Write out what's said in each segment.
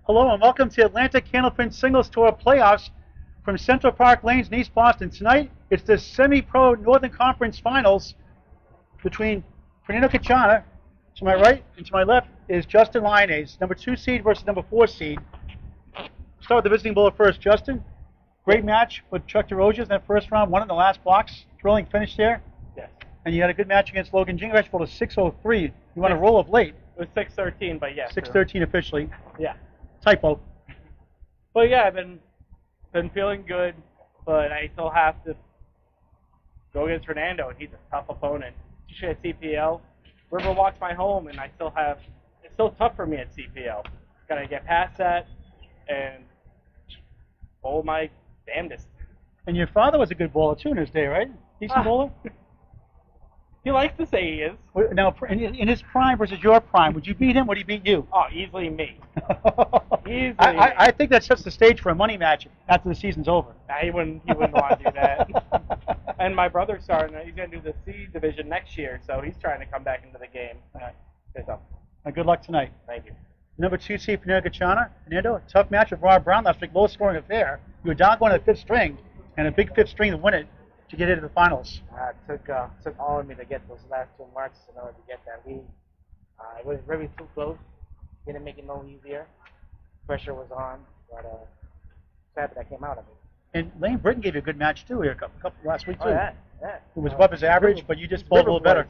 Hello and welcome to Atlanta Candlepin Singles Tour Playoffs from Central Park Lanes in East Boston. Tonight, it's the Semi-Pro Northern Conference Finals between Fernando Gacharna, to my right, and to my left is Justin Lyonnais, number 2 seed versus number 4 seed. Start with the visiting bowler first. Justin, great match with Chuck DeRozier in that first round, won in the last blocks. Thrilling finish there. Yes. And you had a good match against Logan Gingrich, bowled a 6:03. You won a roll of late. It was 6:13, but yes. 6:13 officially. Yeah. Typo. But yeah, I've been feeling good, but I still have to go against Fernando, and he's a tough opponent. Especially at CPL. Riverwalk's my home, and it's still tough for me at CPL. Gotta get past that and bowl my damnedest. And your father was a good bowler too in his day, right? Decent bowler? He likes to say he is. Now, in his prime versus your prime, would you beat him? Would he beat you? Oh, easily me. Easily. I think that sets the stage for a money match after the season's over. Nah, he wouldn't want to do that. And my brother's starting. He's going to do the C division next year, so he's trying to come back into the game. So, Good luck tonight. thank you. Number 2 seed, Fernando Gacharna. Fernando, tough match with Rob Brown last week, lowest scoring affair. You were down going to the 5th string, and a big 5th string to win it to get into the finals. It took all of me to get those last 2 marks in order to get that lead. It was really too close. Didn't make it no easier. Pressure was on, but sad that came out of it. And Lane Britton gave you a good match too here a couple last week too. Oh, yeah. It was above his average, but you just bowled a little better.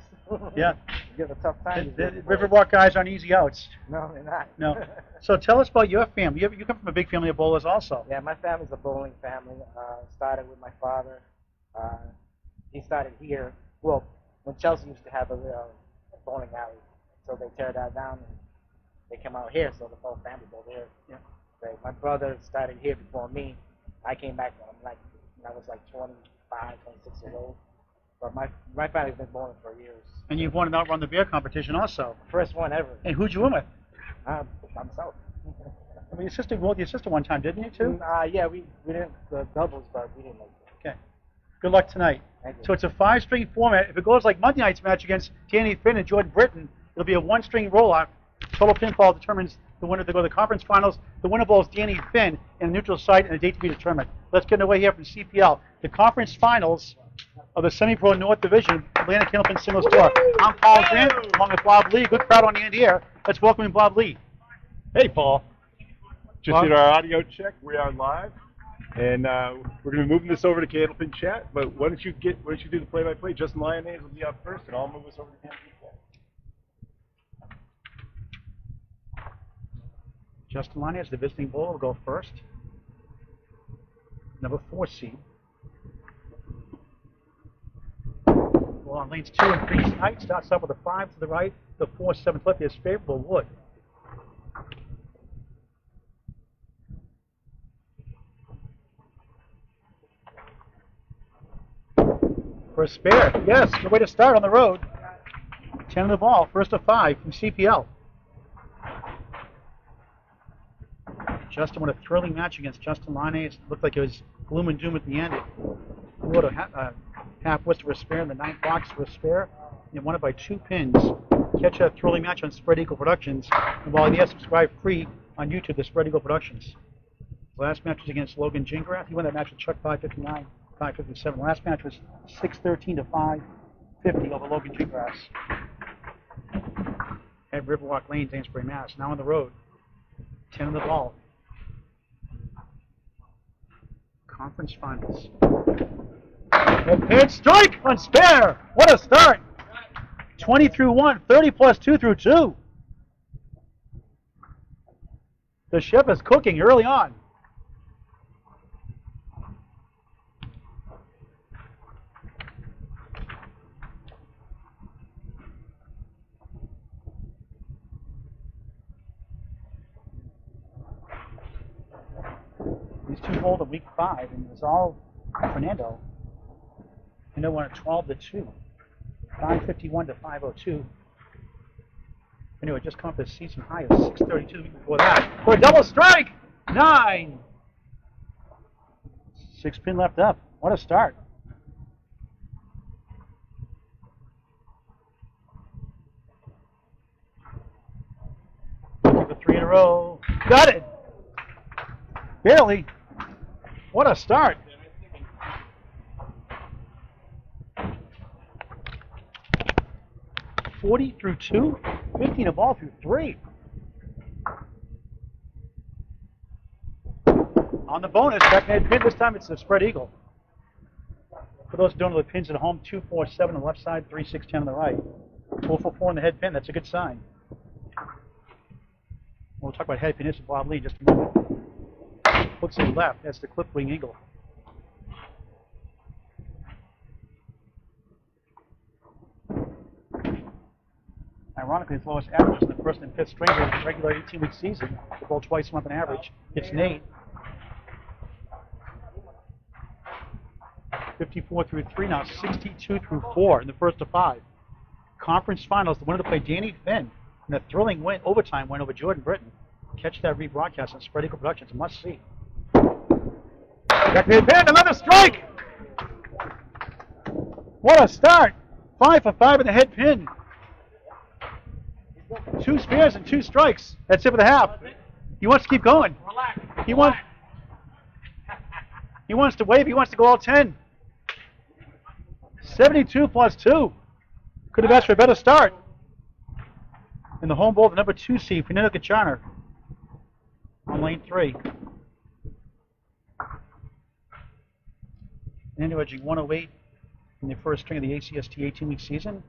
Yeah. You give a tough time. The Riverwalk guys aren't easy outs. No, they're not. No. So tell us about your family. You come from a big family of bowlers also. Yeah, my family's a bowling family. Started with my father. He started here. Well, when Chelsea used to have a bowling alley, so they tear that down and they come out here. So the whole family bowled here. Yeah. So my brother started here before me. I came back when I was like 25, 26 years old. But my family's been bowling for years. And you've won an Outrun the Bear competition also. First one ever. And who'd you win with? Myself. I mean, your sister bowled your sister one time, didn't you, too? Yeah, we didn't the doubles, but we didn't make it. Okay. Good luck tonight. Thank you. So it's a 5-string format. If it goes like Monday night's match against Danny Finn and Jordan Britton, it'll be a 1-string roll-off. Total pinfall determines the winner to go to the conference finals. The winner bowls Danny Finn in a neutral site and a date to be determined. Let's get away here from CPL. The conference finals of the Semi-Pro North Division, Atlanta Candlepin Singles Tour. I'm Paul Grant, along with Bob Lee. Good crowd on the end here. Let's welcome in Bob Lee. Hey, Paul. Just Bob? did our audio check. We are live, and we're going to be moving this over to Candlepin Chat. But why don't you do the play-by-play? Justin Lyonnais will be up first, and I'll move us over to Candlepin Chat. Justin Lyonnais, the visiting bowler, will go first. Number 4 seed. Well, on lanes 2 and 3 tonight, starts off with a 5 to the right, the 4, 7 left is favorable wood. For a spare, yes, good way to start on the road. 10 of the ball, first of 5 from CPL. Justin won a thrilling match against Justin Lyonnais. It looked like it was gloom and doom at the end. It blew out a half whistle for a spare and the 9 blocks for a spare. And won it by 2 pins. Catch a thrilling match on Spread Eagle Productions. And while you subscribe free on YouTube to Spread Eagle Productions. The last match was against Logan Gingrich. He won that match with Chuck 559, 557. The last match was 613 to 550 over Logan Gingrich. At Riverwalk Lanes, Amesbury, Mass. Now on the road. 10 of the ball. Conference finals. And strike on spare. What a start. 20 through 1, 30 plus 2 through 2. The chef is cooking early on. These two bowled in week 5, and it was all Fernando. Fernando won at 12 to 2, 551 to 502. Anyway, just come up with a season high of 632 the week before that. For a double strike, 9. 6 pin left up. What a start. Looking for 3 in a row. Got it. Barely. What a start. $40 through 2, 15 a ball through 3. On the bonus, backhand pin. This time it's a spread eagle. For those who don't know the pins at home, 2, 4, 7 on the left side, 3, 6, 10 on the right. 4, 4, 4 on the head pin. That's a good sign. We'll talk about head pin with Bob Lee in just a moment. Looks to the left. That's the clip wing eagle. Ironically, its lowest average in the first and fifth string of the regular 18-week season. The ball twice a month on average. It's an 8. 54 through 3 now, 62 through 4 in the first of 5. Conference finals, the winner to play Danny Finn in a thrilling win, overtime win over Jordan Britton. Catch that rebroadcast on Spread Eagle Productions. A must see. Backhand pin, another strike! What a start! 5 for 5 in the head pin. 2 spares and 2 strikes. That's it for the half. He wants to keep going. Relax. He wants to wave. He wants to go all 10. 72 plus 2. Could have asked for a better start. In the home bowl, the number 2 seed, Fernando Gacharna, on lane 3. Fernando edging 108 in the first string of the ACST 18-week season.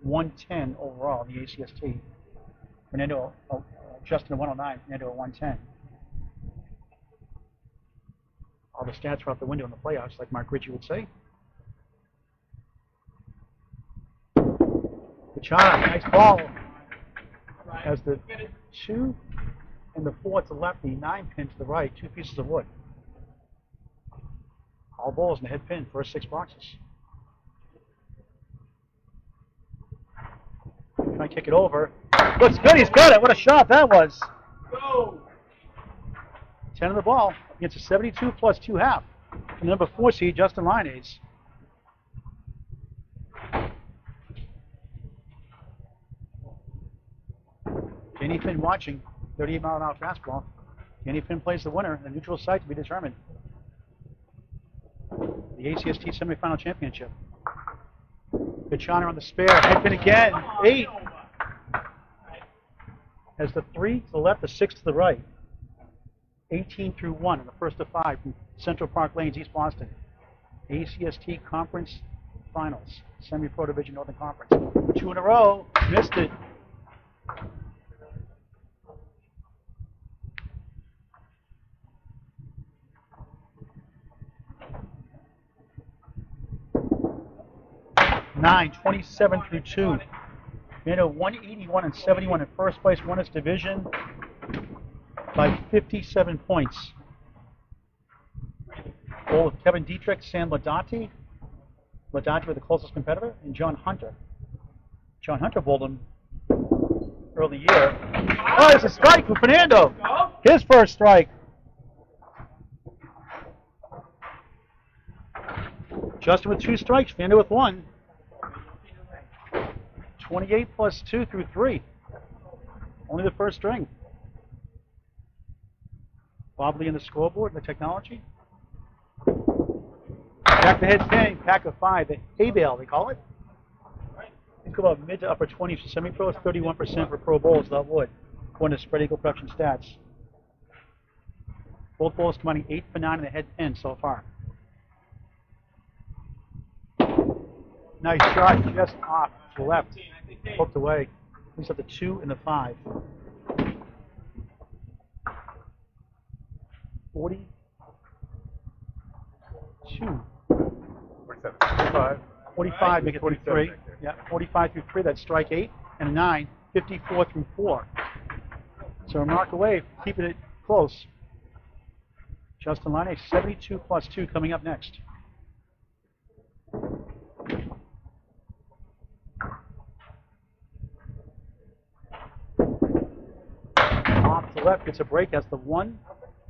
110 overall in the ACST. Fernando, Justin at 109, Fernando at 110. All the stats are out the window in the playoffs, like Mark Ritchie would say. Gacharna, nice ball. Has the 2 and the 4 to the left, the 9 pin to the right, 2 pieces of wood. All balls in the head pin, first 6 boxes. Try to kick it over. Looks good, he's got it. What a shot that was. Go. 10 on the ball against a 72 plus 2 half. And number 4 seed, Justin Lyonnais. Danny Finn watching, 38-mile-an-hour fastball. Danny Finn plays the winner, the neutral site to be determined. The ACST semifinal championship. Gacharna on the spare, head pin again, 8. Has the 3 to the left, the 6 to the right. 18 through 1 in the first of 5 from Central Park Lanes, East Boston. ACST Conference Finals, SemiPro Division Northern Conference. 2 in a row, missed it. Nine, 27 through 2. Fernando 181 and 71 in first place, won his division by 57 points. Goal of Kevin Dietrich, Sam Ladati. Ladati were the closest competitor, and John Hunter. John Hunter bowled him early year. Oh, it's a strike for Fernando. His first strike. Justin with 2 strikes, Fernando with 1. 28 plus 2 through 3. Only the first string. Bob Lee in the scoreboard and the technology. Back the head pin, pack of 5. The A-bale, they call it. These go about mid to upper 20s for semi-pro. It's 31% for pro bowls without wood, according to Spread Eagle Production stats. Both bowls combining 8 for 9 in the head pin so far. Nice shot, just off to the left. Hooked away. He's at the 2 and the 5. 42. 47, 45. 45, make it 43. Yeah, 45 through 3, that's strike 8. And a 9, 54 through 4. So a mark away, keeping it close. Justin Lyonnais, 72 plus 2 coming up next. Off to the left, gets a break. That's the 1,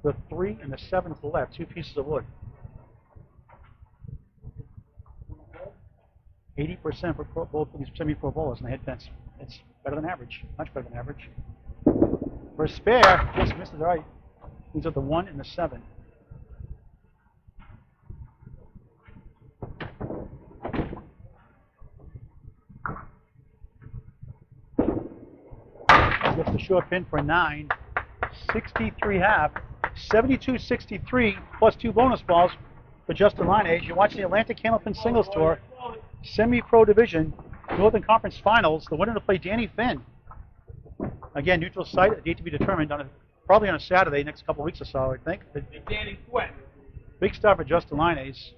the 3, and the 7 to the left. 2 pieces of wood. 80% for both of these semi-pro bowlers in the head fence. It's better than average, much better than average. For a spare, just missed it right. These are the 1 and the 7. Gets the short pin for 9. 63 half. 72-63 plus 2 bonus balls for Justin Lyonnais. You watch the Atlantic Candlepin Singles Tour, Semi-Pro Division, Northern Conference Finals. The winner to play Danny Finn. Again, neutral site, a date to be determined probably on a Saturday, next couple weeks or so, I think. Big start for Justin Lyonnais.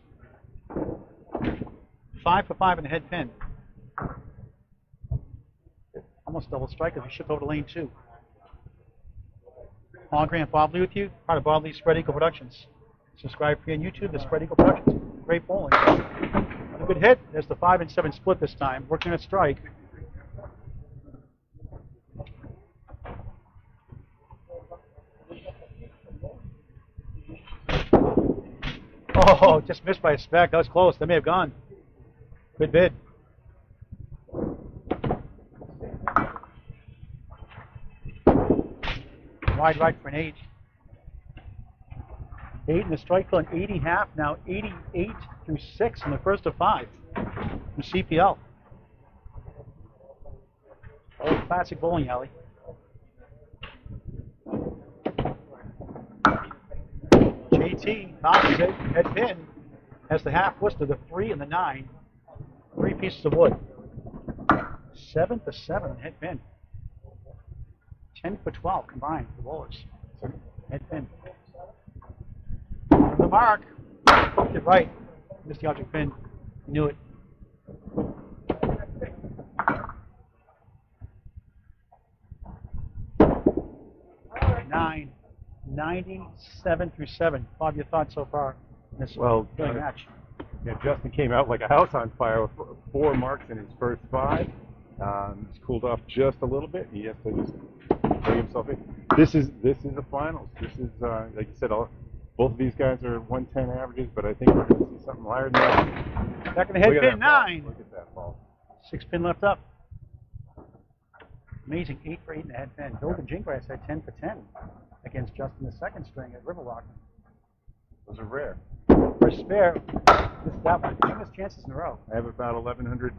5 for 5 in the head pin. Almost double strike as we shift over to lane 2. Paul Grant, Bob Lee with you, part of Bob Lee's Spread Eagle Productions. Subscribe free on YouTube, the Spread Eagle Productions. Great bowling. A good hit. There's the 5 and 7 split this time, working a strike. Oh, just missed by a speck. That was close. That may have gone. Good bid. Wide right for an 8. 8 in the strike field, an 80 half, now 88 through 6 in the first of 5 from CPL. Oh, classic bowling alley. JT tosses it, head pin, has the half Worcester, the 3 and the 9. 3 pieces of wood. 7 for 7 head pin. 10 for 12 combined for bowlers. Head pin. From the mark. Hooked it right. Missed the object pin. Knew it. Nine. 97 through 7. Bob, your thoughts so far in this match? Yeah, Justin came out like a house on fire with 4 marks in his first 5. He's cooled off just a little bit. He has to just bring himself in. This is the finals. This is like you said, both of these guys are 110 averages, but I think we're going to see something higher than that. Back in the head pin, 9. Look at that ball. 6 pin left up. Amazing, 8 for 8 in the head pin. Bill Gingras had 10 for 10 against Justin the second string at Riverwalk. Those are rare. For a spare, missed that one. 2 missed chances in a row. I have about 1,100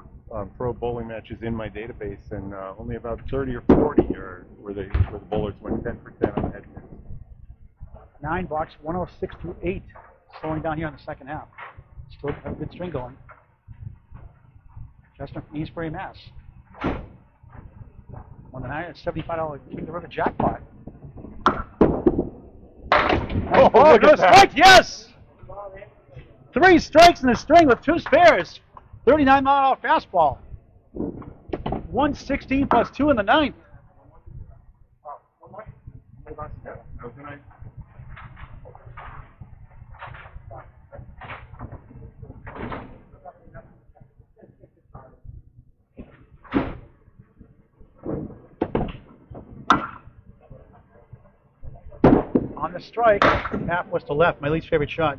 pro bowling matches in my database, and only about 30 or 40 are where the bowlers went 10 for 10 on the head pins. 9 box, 106 through 8. Slowing down here in the second half. Still have a good string going. Justin from Eastbury, Mass. Won the $75 King of the River jackpot. Oh, no strike, yes! 3 strikes in the string with 2 spares. 39-mile-an-hour fastball. 116 plus 2 in the 9th. On the strike, half was to left, my least favorite shot.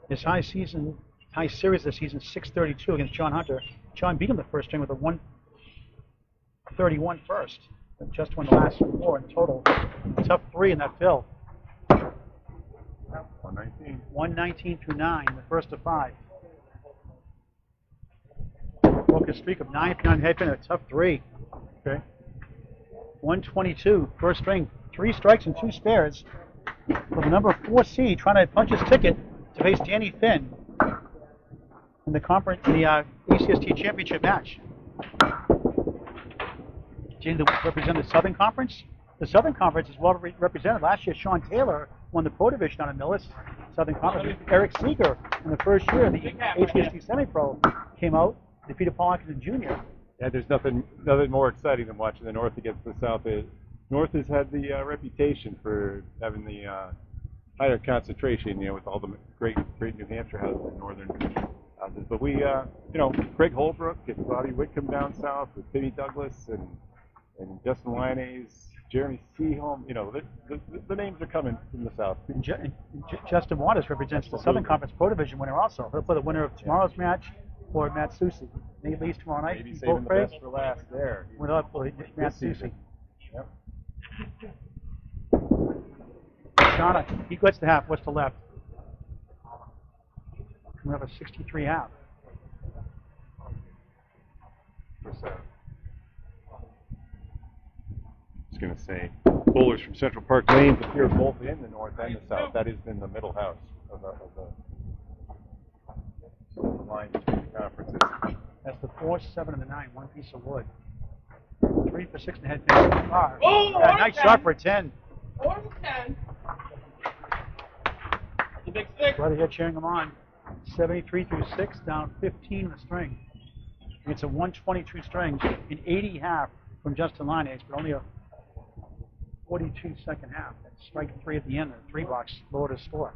His high series this season, 632 against John Hunter. John beat him the first string with a 131 first. But just won the last 4 in total. Tough 3 in that fill. 119. 119 through 9, the first of 5. Broke a streak of 9 behind head pin, a tough 3. Okay. 122, first string, 3 strikes and 2 spares. With the number 4C trying to punch his ticket to face Danny Finn in the ACST championship match. Danny represented the Southern Conference. The Southern Conference is well represented. Last year, Sean Taylor won the Pro Division out of Millis. Southern Conference. Eric Seeger in the first year, the ACST Semi-Pro came out, defeated Paul Atkinson Jr. Yeah, there's nothing more exciting than watching the North against the South. North has had the reputation for having the higher concentration, with all the great New Hampshire houses and northern houses. But we, Craig Holbrook and Bobby Whitcomb down south with Timmy Douglas and Justin Lyonnais, Jeremy Seaholm. The names are coming from the south. And Justin Waters represents the Southern Conference Pro Division winner also. He'll play the winner of tomorrow's match for Matt Susi. Nate Lee's tomorrow night. Maybe saving the best for last there. Without Matt Susi. Yep. Gacharna, he gets the half, what's the left? We have a 63 half. I was going to say, bowlers from Central Park Lanes appear both in the north and the south. That is in the middle house of the line between the conferences. That's the 4, 7, and the 9, one piece of wood. 3 for 6 and a head pin. Oh, Yeah, nice shot for a 10. 4 to 10. The big stick. Brother here cheering him on. 73 through 6, down 15 in the string. It's a 122 string, an 80 half from Justin Lyonnais, but only a 42 second half. That's strike 3 at the end, the 3 box lowered his score.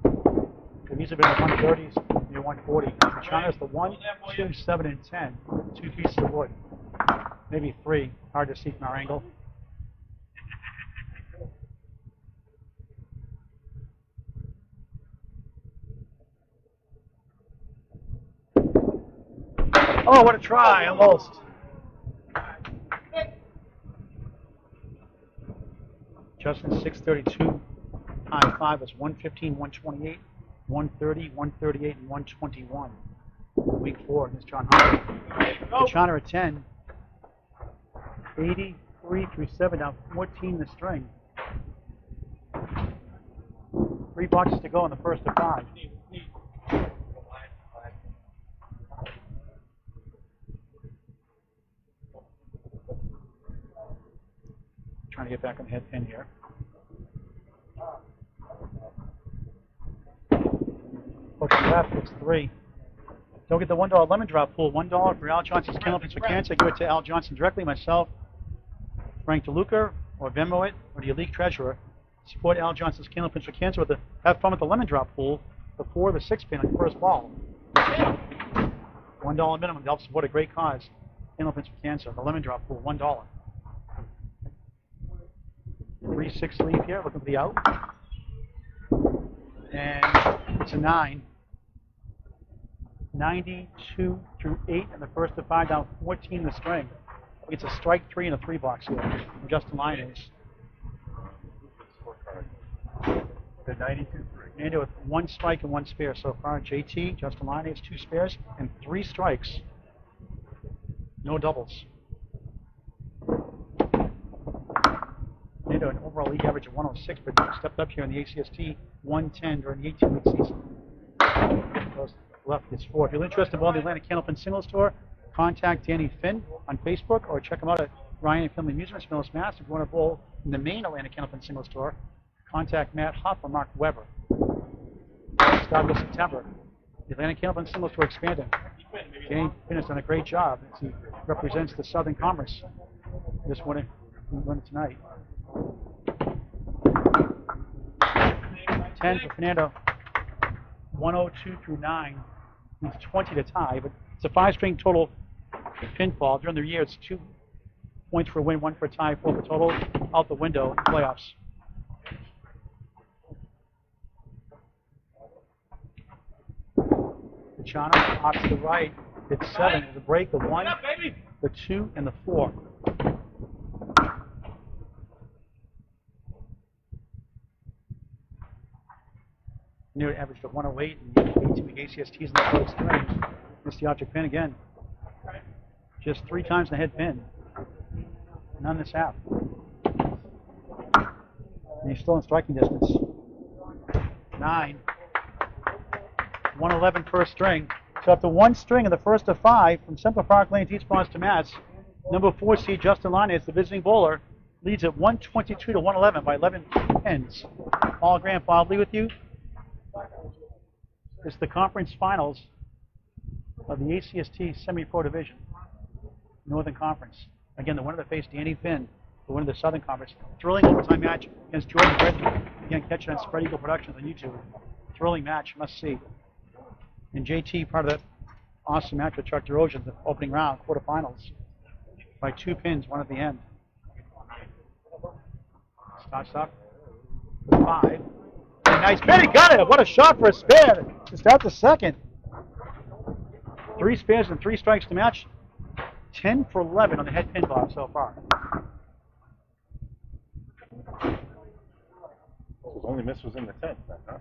And these have been the 130s, near 140. Gacharna is the 1, 2, 7, and 10. 2 pieces of wood. Maybe 3. Hard to see from our angle. Oh, what a try, almost. Justin's 632. High 5 is 115, 128, 130, 138, and 121. Week 4 against John Hunter. Gacharna at 10. 83 through 7, down 14 in the string. 3 boxes to go in the first of 5. Trying to get back on the head pin here. Hook left, it's 3. Don't get the $1 lemon drop pool. $1 for Al Johnson's Candlepin for Cancer. Give it to Al Johnson directly, myself, Frank DeLuca, or Venmo it, or the Elite Treasurer. Support Al Johnson's Candlepin for Cancer with have fun with the lemon drop pool, the 4 or the 6 pin on your first ball. $1 minimum to help support a great cause. Candlepin for Cancer, the lemon drop pool, $1. 3-6 lead here, looking for the out. And it's a 9. 92 through 8 in the first of 5, down 14 in the string. It's a strike 3 and a 3 box here from Justin Lyonnais. The 92-3. Fernando with 1 strike and 1 spare so far. JT, Justin Lyonnais, 2 spares and 3 strikes. No doubles. Fernando an overall league average of 106, but stepped up here in the ACST 110 during the 18-week season. Goes left is 4. If you're interested in bowling the Atlantic Candlepin Singles Tour, contact Danny Finn on Facebook or check him out at Ryan and Family Amusements, Millis, Mass. If you want to bowl in the main Atlantic Candlepin Singles Tour, contact Matt Huff or Mark Weber. Start this September. The Atlantic Candlepin Singles Tour expanding. Danny Finn has done a great job as he represents the Southern Commerce. Just winning tonight. 10 for Fernando. 102 through 9. He's 20 to tie, but it's a 5-string total pinfall. During the year, it's 2 points for a win, 1 for a tie, 4 for total. Out the window in the playoffs. Gacharna off to the right. It's 7. There's a break, the 1, the 2, and the 4. Near averaged at 108 in the 18-week ACSTs in the third string. Missed the object pin again. Just 3 times the head pin. None this half. And he's still in striking distance. 9. 111 first string. So after 1 string in the first of 5 from Central Park Lane Teach Bonds to Mats, number 4 seed Justin Lyonnais, the visiting bowler, leads at 122 to 111 by 11 pins. Paul Graham fondly with you. It's the conference finals of the ACST SemiPro division, Northern Conference. Again, the winner that faced Danny Finn, the winner of the Southern Conference. Thrilling overtime match against Jordan Reddy. Again, catch it on Spread Eagle Productions on YouTube. Thrilling match, must see. And JT, part of that awesome match with Chuck DeRozier, the opening round, quarterfinals, by 2 pins, 1 at the end. Starts up with 5. Nice pin, he got it! What a shot for a spare to start the second. 3 spares and 3 strikes to match. 10 for 11 on the head pin box so far. only miss was in the 10th, then, huh?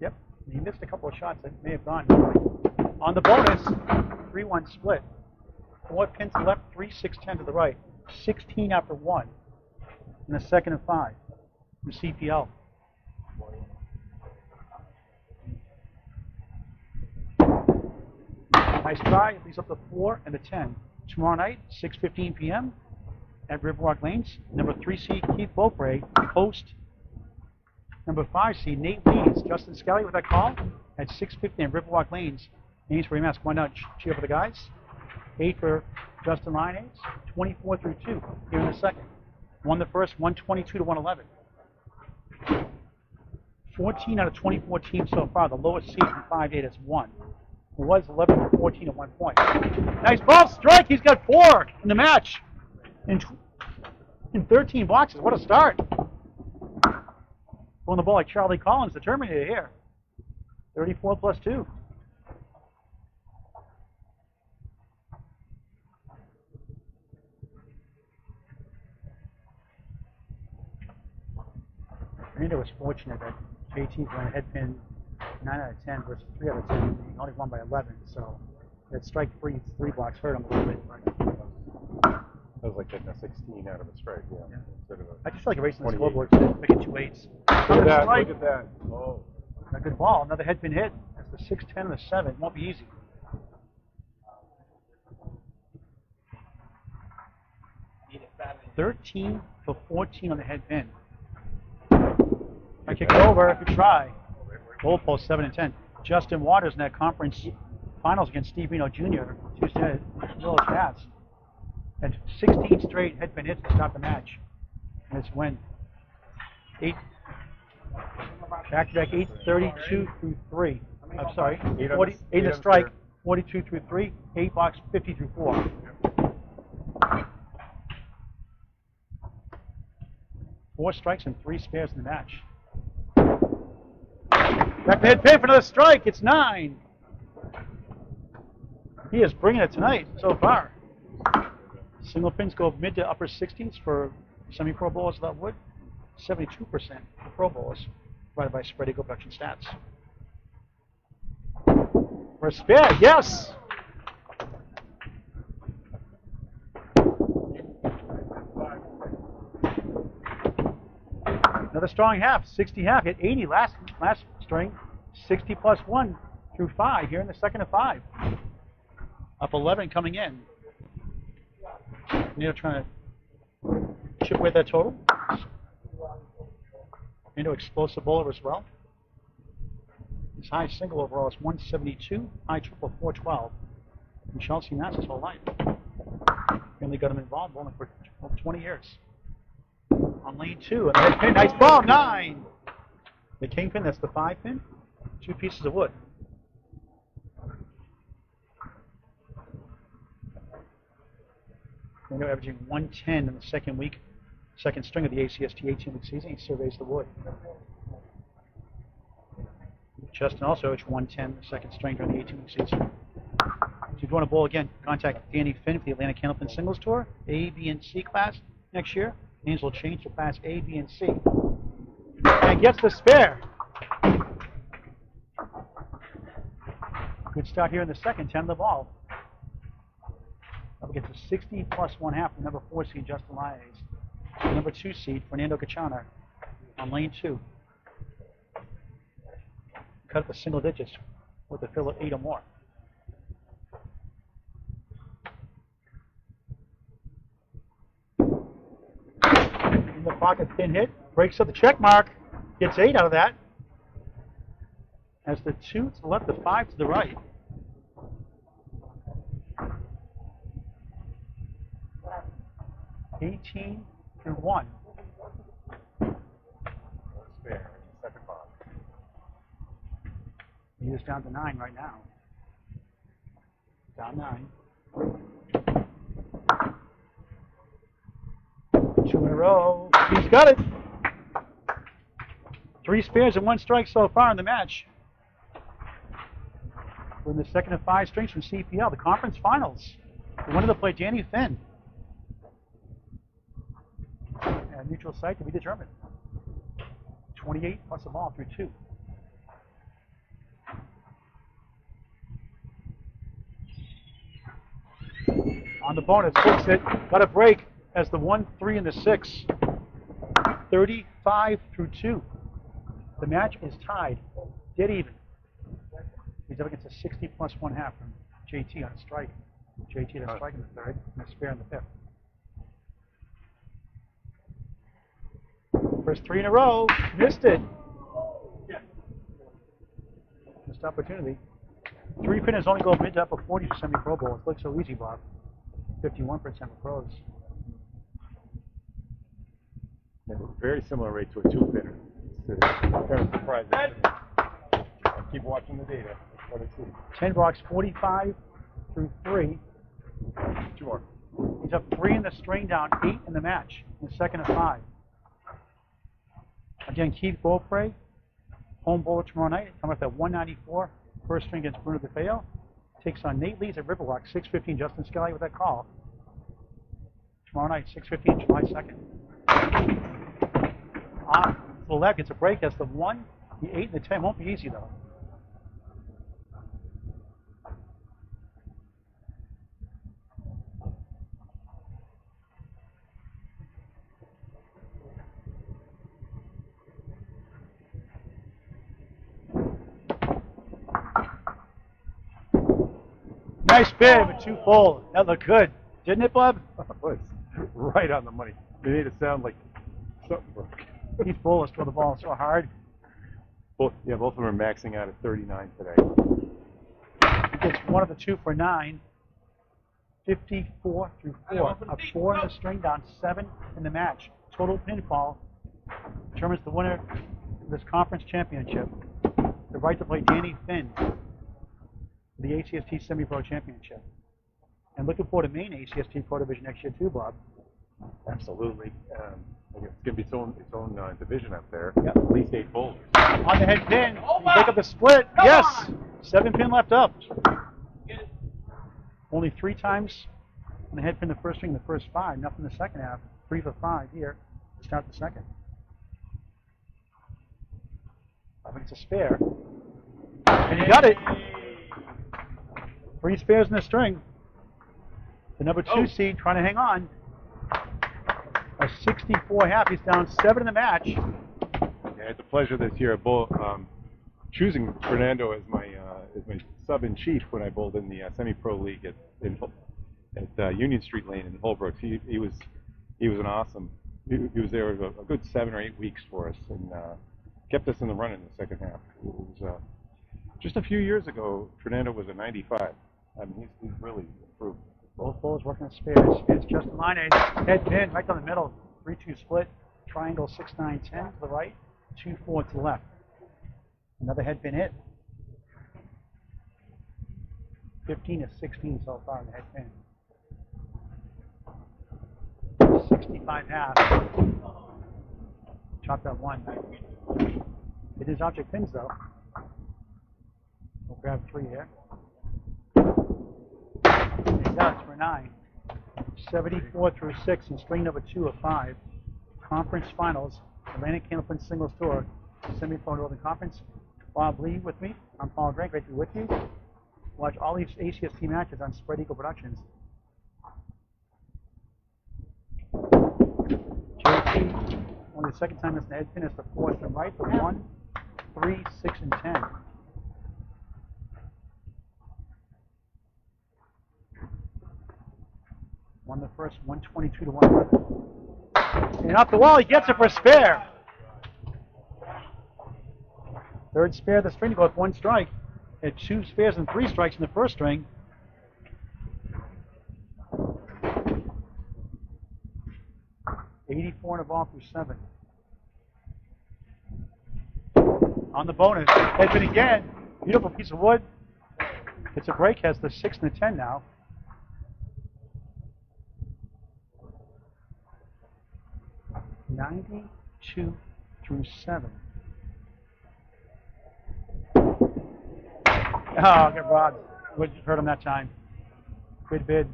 Yep. He missed a couple of shots that may have gone. On the bonus, 3-1 split. 4 pins to the left, 3, 6, 10 to the right. 16 after 1 in the second and 5 from CPL. Nice try. It leads up to 4 and the 10. Tomorrow night, 6:15 p.m. at Riverwalk Lanes. Number 3 seed Keith Beaupre host number 5 seed Nate Leeds. Justin Skelly with that call at 6:50 at Riverwalk Lanes. Names for Mask. Why not cheer for the guys? 8 for Justin Lyonnais. 24 through 2 here in the second. Won the first 122 to 111. 14 out of 24 teams so far. The lowest seed from 5-8 is 1. It was 11 to 14 at 1 point. Nice ball strike. He's got 4 in the match. In 13 boxes. What a start. Throwing the ball like Charlie Collins, the Terminator here. 34 plus 2. Fernando was fortunate that JT went head pin 9 out of 10 versus 3 out of 10. He only won by 11, so that strike free 3 blocks hurt him a little bit. That was like getting a 16 out of a strike, yeah. Instead of I just feel like erasing the 28. scoreboard today, making 2 8s. Look at that, look at that. Oh. A good ball, another head pin hit. That's the 6, 10, and the 7. Won't be easy. $13 for 14 on the head pin. I kick it over. Good try. Goal post 7 and 10. Justin Waters in that conference finals against Steve Reno Jr. Tuesday night at Village Cats. And 16 straight head pin hits to stop the match. And it's win. 8 back-to-back 8:32 through 3. I'm sorry. 8 to strike. 42 through 3. 8 box 50 through 4. Four strikes and 3 spares in the match. Back to head pin for another strike. It's 9. He is bringing it tonight so far. Single pins go mid to upper 60s for semi-pro bowlers without wood. 72% for pro bowlers, provided by Spread Eagle Production Stats. For a spare, yes! Another strong half, 60 half, hit 80 last string, 60 plus 1 through 5 here in the second of 5. Up 11 coming in. Neil trying to chip away that total. Into explosive bowler as well. His high single overall is 172, high triple 412. And Chelsea Mass his whole life. Family got him involved bowling for over 20 years. On lane 2, and the head pin, nice ball, 9. The king pin, that's the 5 pin. 2 pieces of wood. Fernando averaging 110 in the second string of the ACST 18-week season. He surveys the wood. Justin also averaged 110 the second string during the 18-week season. So if you want to bowl again, contact Danny Finn for the Atlanta Candlepin Singles Tour, A, B, and C class next year. Names will change to class A, B, and C. And gets the spare. Good start here in the second, 10 to the ball. Up against a 60 plus 1/2 from number 4 seed Justin Lyonnais. Number 2 seed Fernando Gacharna on lane 2. Cut up the single digits with a fill of 8 or more. In the pocket, thin hit, breaks up the check mark, gets 8 out of that. As the 2 to the left, the 5 to the right. $18 through 1. Spare, second box. He is down to 9 right now. Down 9. 2 in a row. He's got it. 3 spares and 1 strike so far in the match. We're in the second of 5 strings from CPL, the conference finals. The winner to play Danny Finn. A neutral site to be determined. 28 plus a ball through 2. On the bonus, hooks it, got a break as the 1, 3, and the 6. 35 through 2. The match is tied, dead even. He's up against a 60 plus 1/2 from JT on a strike. JT had a strike in the 3rd and a spare in the 5th. First 3 in a row, missed it. Missed opportunity. 3 pinners only go mid to upper 40 to semi-pro bowls. Looks so easy, Bob. 51% of pros. Very similar rate to a 2-pinner. It's kind of surprising. I keep watching the data. What I see. 10 blocks, 45 through 3. 2 more. He's up 3 in the string, down 8 in the match. In the second of 5. Again, Keith Beaupre, home bowler tomorrow night. Coming up at 194. First string against Bruno DeFeo. Takes on Nate Lees at Riverwalk, 6:15. Justin Skelly with that call. Tomorrow night, 6:15, July 2nd. On to the left, gets a break. That's the 1, the 8, and the 10. Won't be easy, though. Nice bid with 2 full. That looked good, didn't it, Bob? It was right on the money. They made it sound like something broke. He's bullish throw the ball so hard. Both of them are maxing out at 39 today. He gets 1 of the 2 for 9. 54 through 4. Up 4 in the string, down 7 in the match. Total pinfall determines the winner of this conference championship. The right to play Danny Finn for the ACST SemiPro Championship. And looking forward to main ACST Pro Division next year too, Bob. Absolutely. It's going to be its own division up there. Yep. At least 8 bowlers. On the head pin, you pick up the split. Yes! 7 pin left up. Only 3 times on the head pin the first string, the first 5. Nothing in the second half. 3 for 5 here to start the second. I think it's a spare. And he got it. 3 spares in the string. The number 2 seed trying to hang on. A 64.5. He's down 7 in the match. Yeah, I had the pleasure this year of choosing Fernando as my sub-in-chief when I bowled in the semi-pro league at Union Street Lane in Holbrook. He was an awesome. He was there a good 7 or 8 weeks for us and kept us in the run in the second half. It was just a few years ago. Fernando was a 95. I mean, he's really improved. Both bowlers working on spares. It's Justin Lyonnais. Head pin right down the middle. 3-2 split. Triangle 6-9-10 to the right. 2-4 to the left. Another head pin hit. 15 to 16 so far in the head pin. 65.5. Chop that 1. It is object pins though. We'll grab 3 here. It does for 9. 74 through 6 and string number 2 of 5. Conference finals. Atlantic Candlepin Singles Tour. Semi-Pro Northern Conference. Bob Lee with me. I'm Paul Gray. Great to be with you. Watch all these ACST matches on Spread Eagle Productions. JT, only the second time it's the head pin. It's the 4th from right. The 1, 3, 6, and 10. Won the first 122 to 111. And off the wall, he gets it for a spare. 3rd spare of the string to go with 1 strike. Had 2 spares and 3 strikes in the first string. $84 in a ball through 7. On the bonus, head pin again. Beautiful piece of wood. It's a break, has the 6 and the 10 now. 92 through 7. Oh, get robbed. Would hurt him that time. Good bid.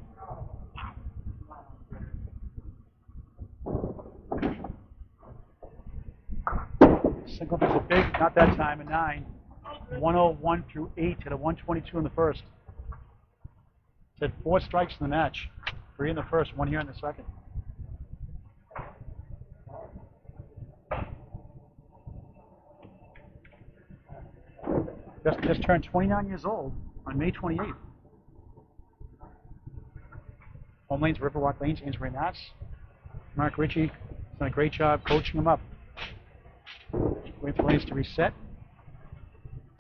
Single was a big, not that time, a 9. 101 through 8 to the 122 in the first. Said 4 strikes in the match. 3 in the first, 1 here in the second. Just turned 29 years old on May 28th. Home lanes, Riverwalk Lanes, Amesbury, Mass. Mark Ritchie has done a great job coaching him up. Wait for lanes to reset.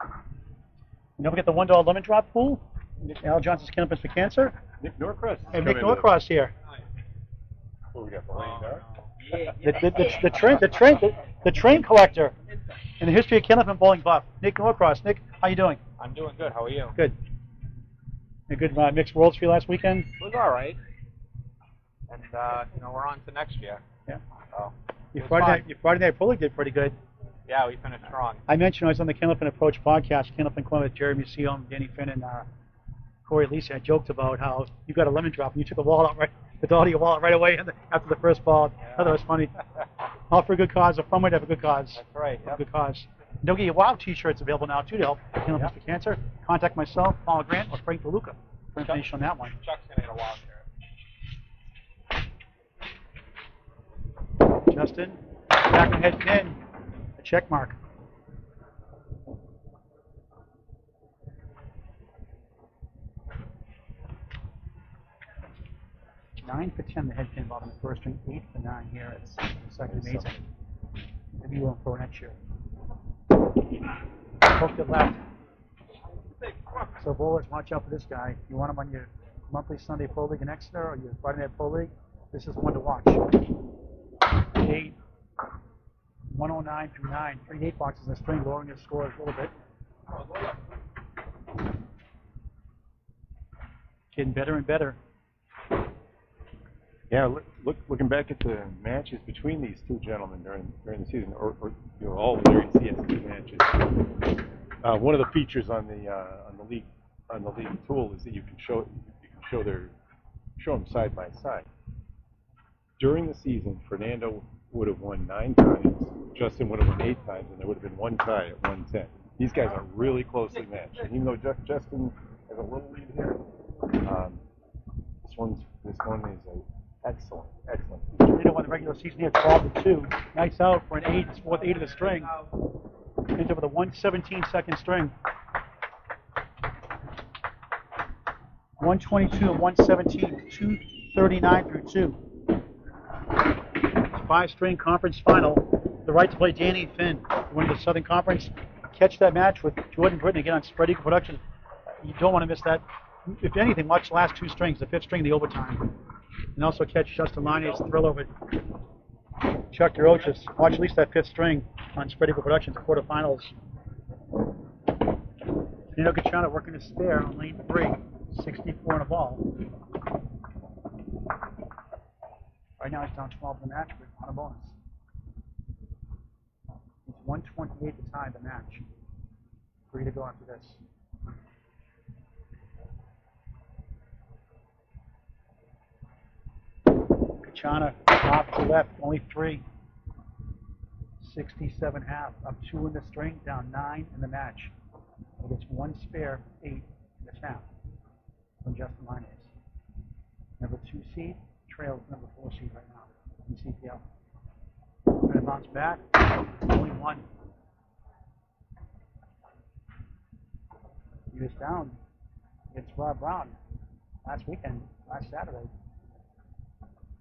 You don't forget the $1 lemon drop pool. Al Johnson's Candlepin for Cancer. Nick Norcross. Hey, Nick Norcross here. What we got, the lane dart? The train collector in the history of Candlepin bowling buff. Nick Norcross. Nick, how you doing? I'm doing good. How are you? Good. A good mixed worlds for you last weekend? It was all right. And, we're on to next year. Yeah. So, Your Friday night pool did pretty good. yeah, we finished strong. I mentioned I was on the Candlepin Approach podcast, Candlepin Corner with Jeremy Seom, Danny Finn, and Corey Lisa. I joked about how you got a lemon drop and you took a wallet out the door of your wallet right away after the first ball. Yeah. I thought that was funny. All for a good cause. A fun way to have a good cause. That's right. A Yep. good cause. And don't get your WOW t-shirts available now too to help Candlepin for Cancer. Contact myself, Paul Grant, or Frank DeLuca for information on that one. Chuck's going to get a wild shirt. Justin, back and head pin, a check mark. Nine for 10, the head pin ball on the first string, 8 for 9 here. It's second amazing. Maybe you won't throw next year. Hooked it left. So bowlers, watch out for this guy. You want him on your monthly Sunday Pro League in Exeter or your Friday Night Pro League? This is one to watch. 8, 109 through 9, 3 8 boxes in the string, lowering his scores a little bit. Getting better and better. Yeah, looking back at the matches between these two gentlemen during the season, or all the ACST matches. One of the features on the league tool is that you can show them side by side. During the season, Fernando would have won 9 times, Justin would have won 8 times, and there would have been one tie at 110. These guys are really closely matched, and even though Justin has a little lead here, this one is an excellent Fernando won the regular season here, 12-2. Nice out for an 8, fourth 8 of the string. Ends up with a 117 second string. 122 and 117, 239 through 2. 5-string conference final. The right to play Danny Finn, winning the Southern Conference. Catch that match with Jordan Britton again on Spread Eagle Production. You don't want to miss that. If anything, watch the last 2 strings, the 5th string, the overtime. And also catch Justin Lyonnais' thrill over Chuck DeRochis. Watch at least that 5th string on Spread Eagle Productions, quarterfinals. Fernando Gacharna working his spare on lane 3, 64 in a ball. Right now he's down 12 in the match, but on a bonus. It's 128 to tie the match. 3 to go after this. Gacharna, top to left, only 3. 67 half, up 2 in the string, down 9 in the match. He gets 1 spare, 8 in this half from Justin Lyonnais. Number 2 seed trails number 4 seed right now in CPL. Going to bounce back, only 1. He was down against Rob Brown last Saturday.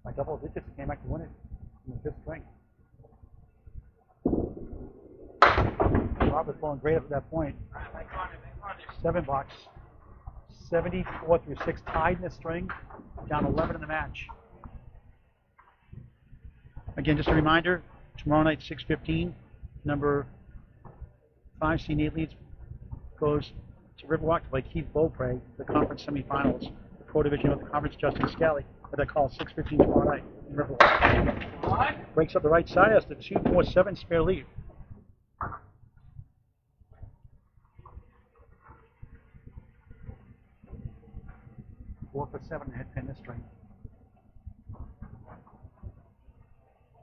By double digits, he came back to win it in the 5th string. Rob was blowing great up at that point. 7 box, 74 through 6, tied in the string, down 11 in the match. Again, just a reminder, tomorrow night, 6:15, number 5 seed Nate Leeds goes to Riverwalk to play Keith Beaupre, the conference semifinals. The pro division of the conference, Justin Scally, at that call, 6:15 tomorrow night in Riverwalk. Breaks up the right side, has the 2-4-7 spare lead. Four for 7 head pin this string.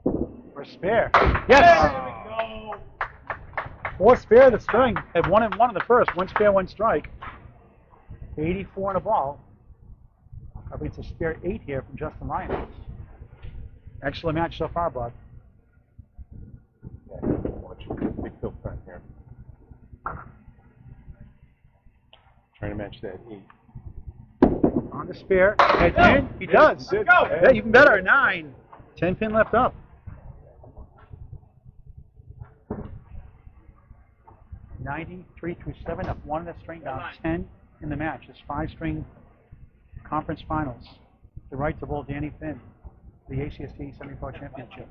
For a spare. Yes! Fourth spare of the string. Had 1 and 1 in the first. 1 spare, 1 strike. 84 in a ball. I think it's a spare 8 here from Justin Lyonnais. Excellent match so far, Bob. Yeah, watch big tilt front here. Trying to match that 8. On the spare. Head pin. He does. He did. Yeah, even better. 9. 10 pin left up. 93 through 7, up 1 in the string, down 10 in the match. It's 5-string conference finals. The right to bowl Danny Finn, the ACST SemiPro Championship.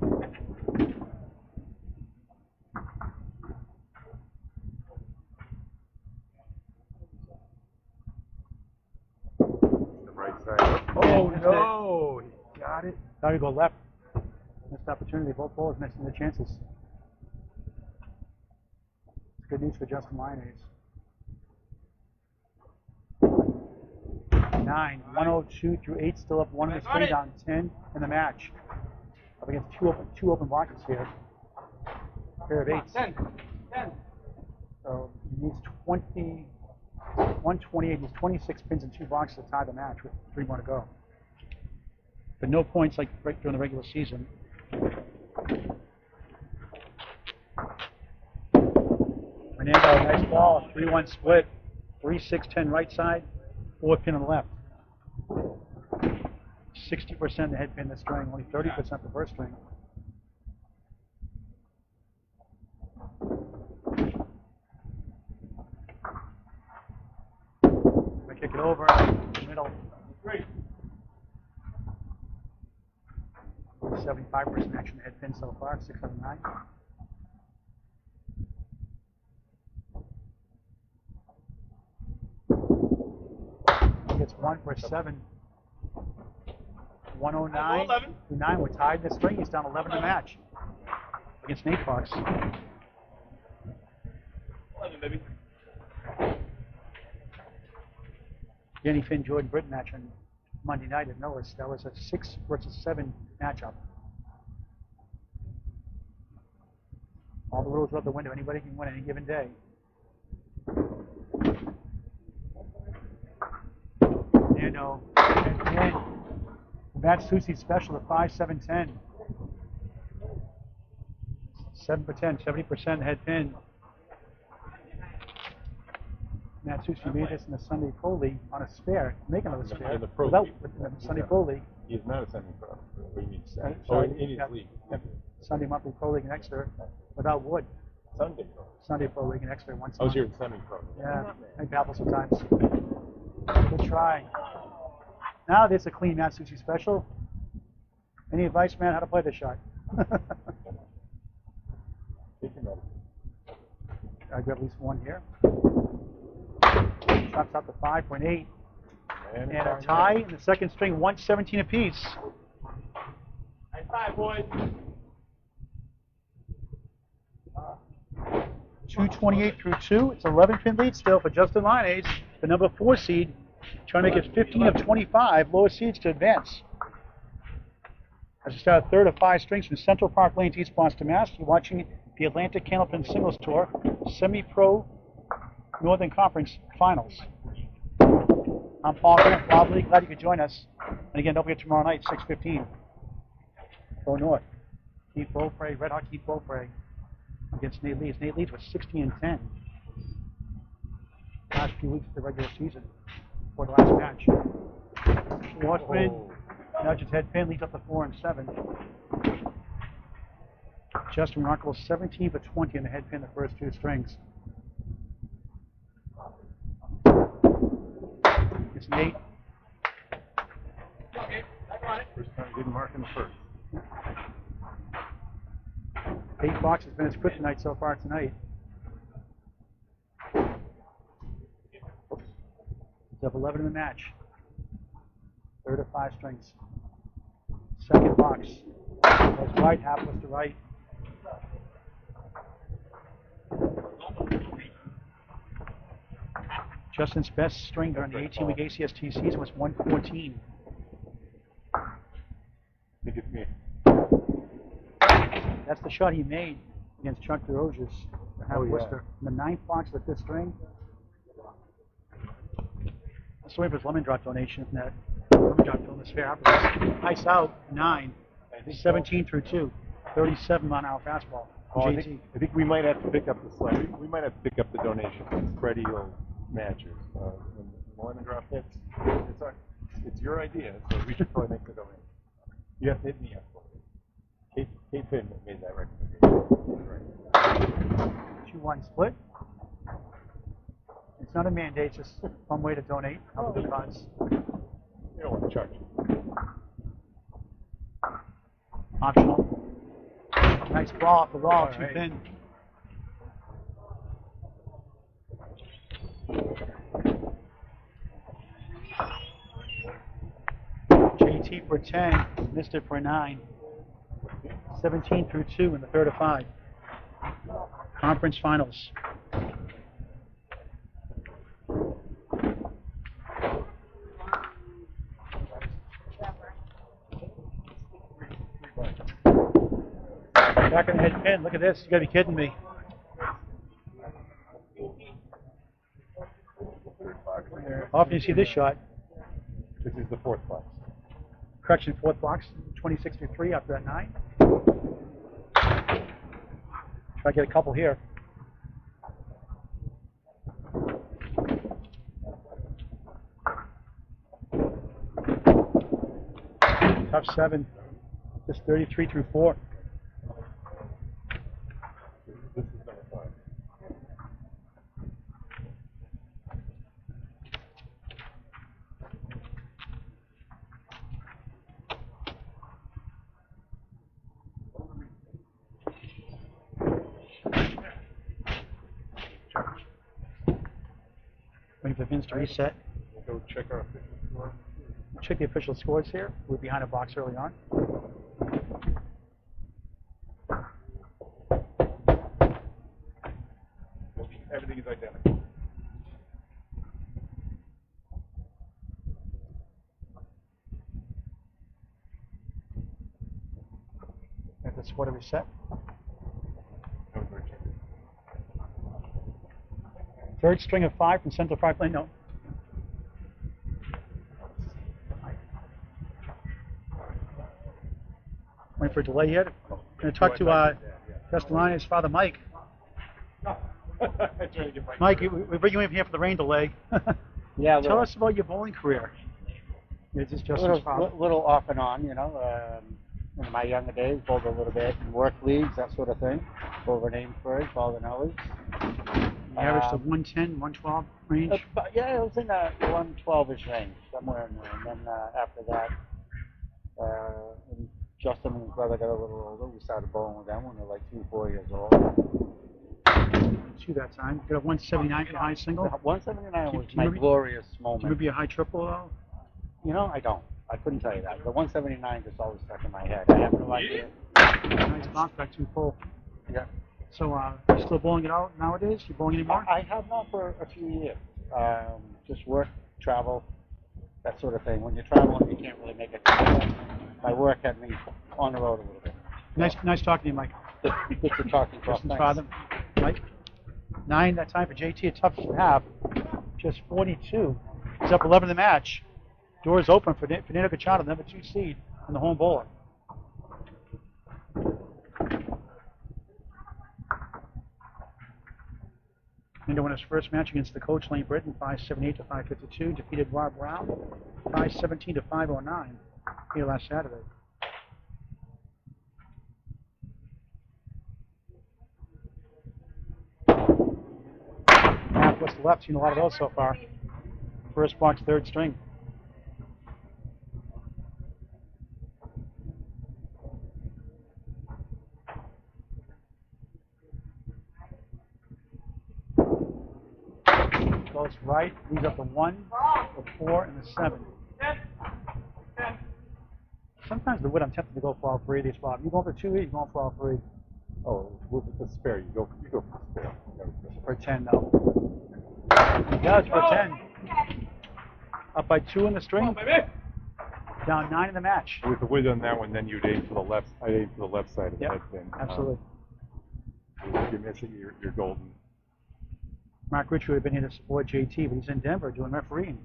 The right side. Oh no! He got it. Now you go left. Missed opportunity. Both bowlers missing their chances. It's good news for Justin Lyonnais. 9, 102 through 8, still up 1 in the string, down 10 in the match. Up against two open boxes here. Pair of 8s. 10. So he needs 128. He's 26 pins and 2 boxes to tie the match with 3 more to go. But no points like during the regular season. Fernando, nice ball. 3-1 split. 3-6-10 right side. 4 pin on the left. 60% the head pin the string, only 30% the first string. I kick it over, middle. 75% action head pin so far, 6 out of 9. Gets 1 for 7. 109 to 9. We're tied in the string. He's down 11 in the match against Nate Fox. 11, baby. Danny Finn, Jordan Britton match on Monday night at Millis. That was a 6 versus 7 matchup. All the rules are out the window. Anybody can win any given day. Fernando, and Matt Susi special at 5-7-10. 7 for 10, 70% head pin. Matt Susi made this in the Sunday Pro League on a spare, making another spare. In the Pro without, League. in the Sunday Pro League. He's not a semi-pro. What do you mean? Sorry, in his yeah, league. yeah. Sunday Monthly Pro League in Exeter without Wood. Sunday pro. Sunday Pro League in Exeter once a I was month. here in semi-pro. Yeah, I babble sometimes. Good try. Now there's a clean Matt Susi special. Any advice, man, how to play this shot? I grab at least 1 here. Chops out to 5 for an 8. And a tie in the second string, 117 apiece. High 5, boys. 228 through 2. It's 11 pin lead still for Justin Lyonnais, the number 4 seed, trying to make it 15 of 25 lower seeds to advance. As we start a third of 5 strings from Central Park Lane to East Boston, Mass. You're watching the Atlantic Candlepin Singles Tour, Semi-Pro Northern Conference Finals. I'm Paul Grant, Bob Lee. Glad you could join us. And again, don't forget tomorrow night, 6:15. Go North. Keith Beaupre, Red Hot Keith Beaupre against Nate Leeds. Nate Leeds was 16-10 last few weeks of the regular season before the last match. Schwartzman nudges head pin, leads up to 4 and 7. Justin remarkable 17 for 20 in the head pin the first 2 strings. It's Nate. Okay, I got it. First time didn't mark in the first. 8 Fox has been his kryptonite so far tonight. He's up 11 in the match. Third of 5 strings. Second box. Goes right, half was to right. Justin's best string during the 18-week ACST season was 114. I think it's me. That's the shot he made against Chuck DeRoziers to have Worcester. And the 9th box of the 5th string. Sorry for his lemon drop donation. That lemon drop film is fair after this. Ice out 9, 17 through 2, 37 mile an hour fastball. Oh, I JT. think we might have to pick up the slide. We might have to pick up the donation. Freddie will match it. When the lemon drop hits, it's your idea, so we should probably make the donation. You have to hit me up. Kate Finn made that recommendation. Right. 2-1 split. It's not a mandate, it's just one way to donate. Help the cause. You don't want to charge. Optional. Nice ball off the wall, All 2 right. pin. JT for 10, missed it for 9. 17 through 2 in the 3rd of 5. Conference finals. Back in the head pin. Look at this. You gotta be kidding me. Often you see this shot. This is the 4th box. Correction, 4th box. 26 through 3 after that 9. Try to get a couple here. Tough 7. Just 33 through 4. This is number 5. Waiting for Vince to reset. We'll go check our official score. Check the official scores here. We're behind a box early on. Everything is identical. At the score to reset. No, we're checking. 3rd string of 5 from center 5 lane. No. Waiting for a delay here. Going to talk to Justin Lyonnais' father, Mike. Mike, we bring you in here for the rain delay. Yeah, Tell us about your bowling career. Is this Justin's father? little off and on, you know. In my younger days, bowled a little bit in work leagues, that sort of thing. Over in Amesbury, Baldwin. You averaged a 110, 112 range. But yeah, it was in the 112-ish range, somewhere in there. And then after that, when Justin and his brother got a little older, we started bowling with them when they were like 2, 4 years old. 2 that time. You got a 179 for high single. 179 was Do you my remember- glorious Do you moment. remember your high triple though? You know, I don't. I couldn't tell you that. The 179 just always stuck in my head. I have no idea. Nice bounce back 2 full. Yeah. So, you still bowling it out nowadays? You bowling anymore? I have not for a few years. Just work, travel, that sort of thing. When you're traveling, you can't really make it. My work had me on the road a little bit. Nice talking to you, Mike. Good to talk to you. Justin's Thanks. father, Mike. 9 that time for JT, a tough half. Just 42. He's up 11 in the match. Doors open for Fernando Gacharna, number 2 seed, and the home bowler. Fernando won his first match against the coach Lane Britton, 578 to 552. Defeated Rob Brown, 517 to 509 here last Saturday. Half west to left, seen a lot of those so far. First box, 3rd string. Goes right, leads up the 1, the 4, and the 7. Sometimes the wood I'm tempted to go for all 3 of these, Bob. You going for 2 each, you going for all 3. Oh, with the spare, you go for the spare. For 10 though. He does for 10. Up by 2 in the string. Down 9 in the match. With the wood on that one, then you'd aim for the left. I'd aim for the left side of the Yep, head pin. absolutely. you miss it, you're golden. Mark Richard would have been here to support JT, but he's in Denver doing refereeing.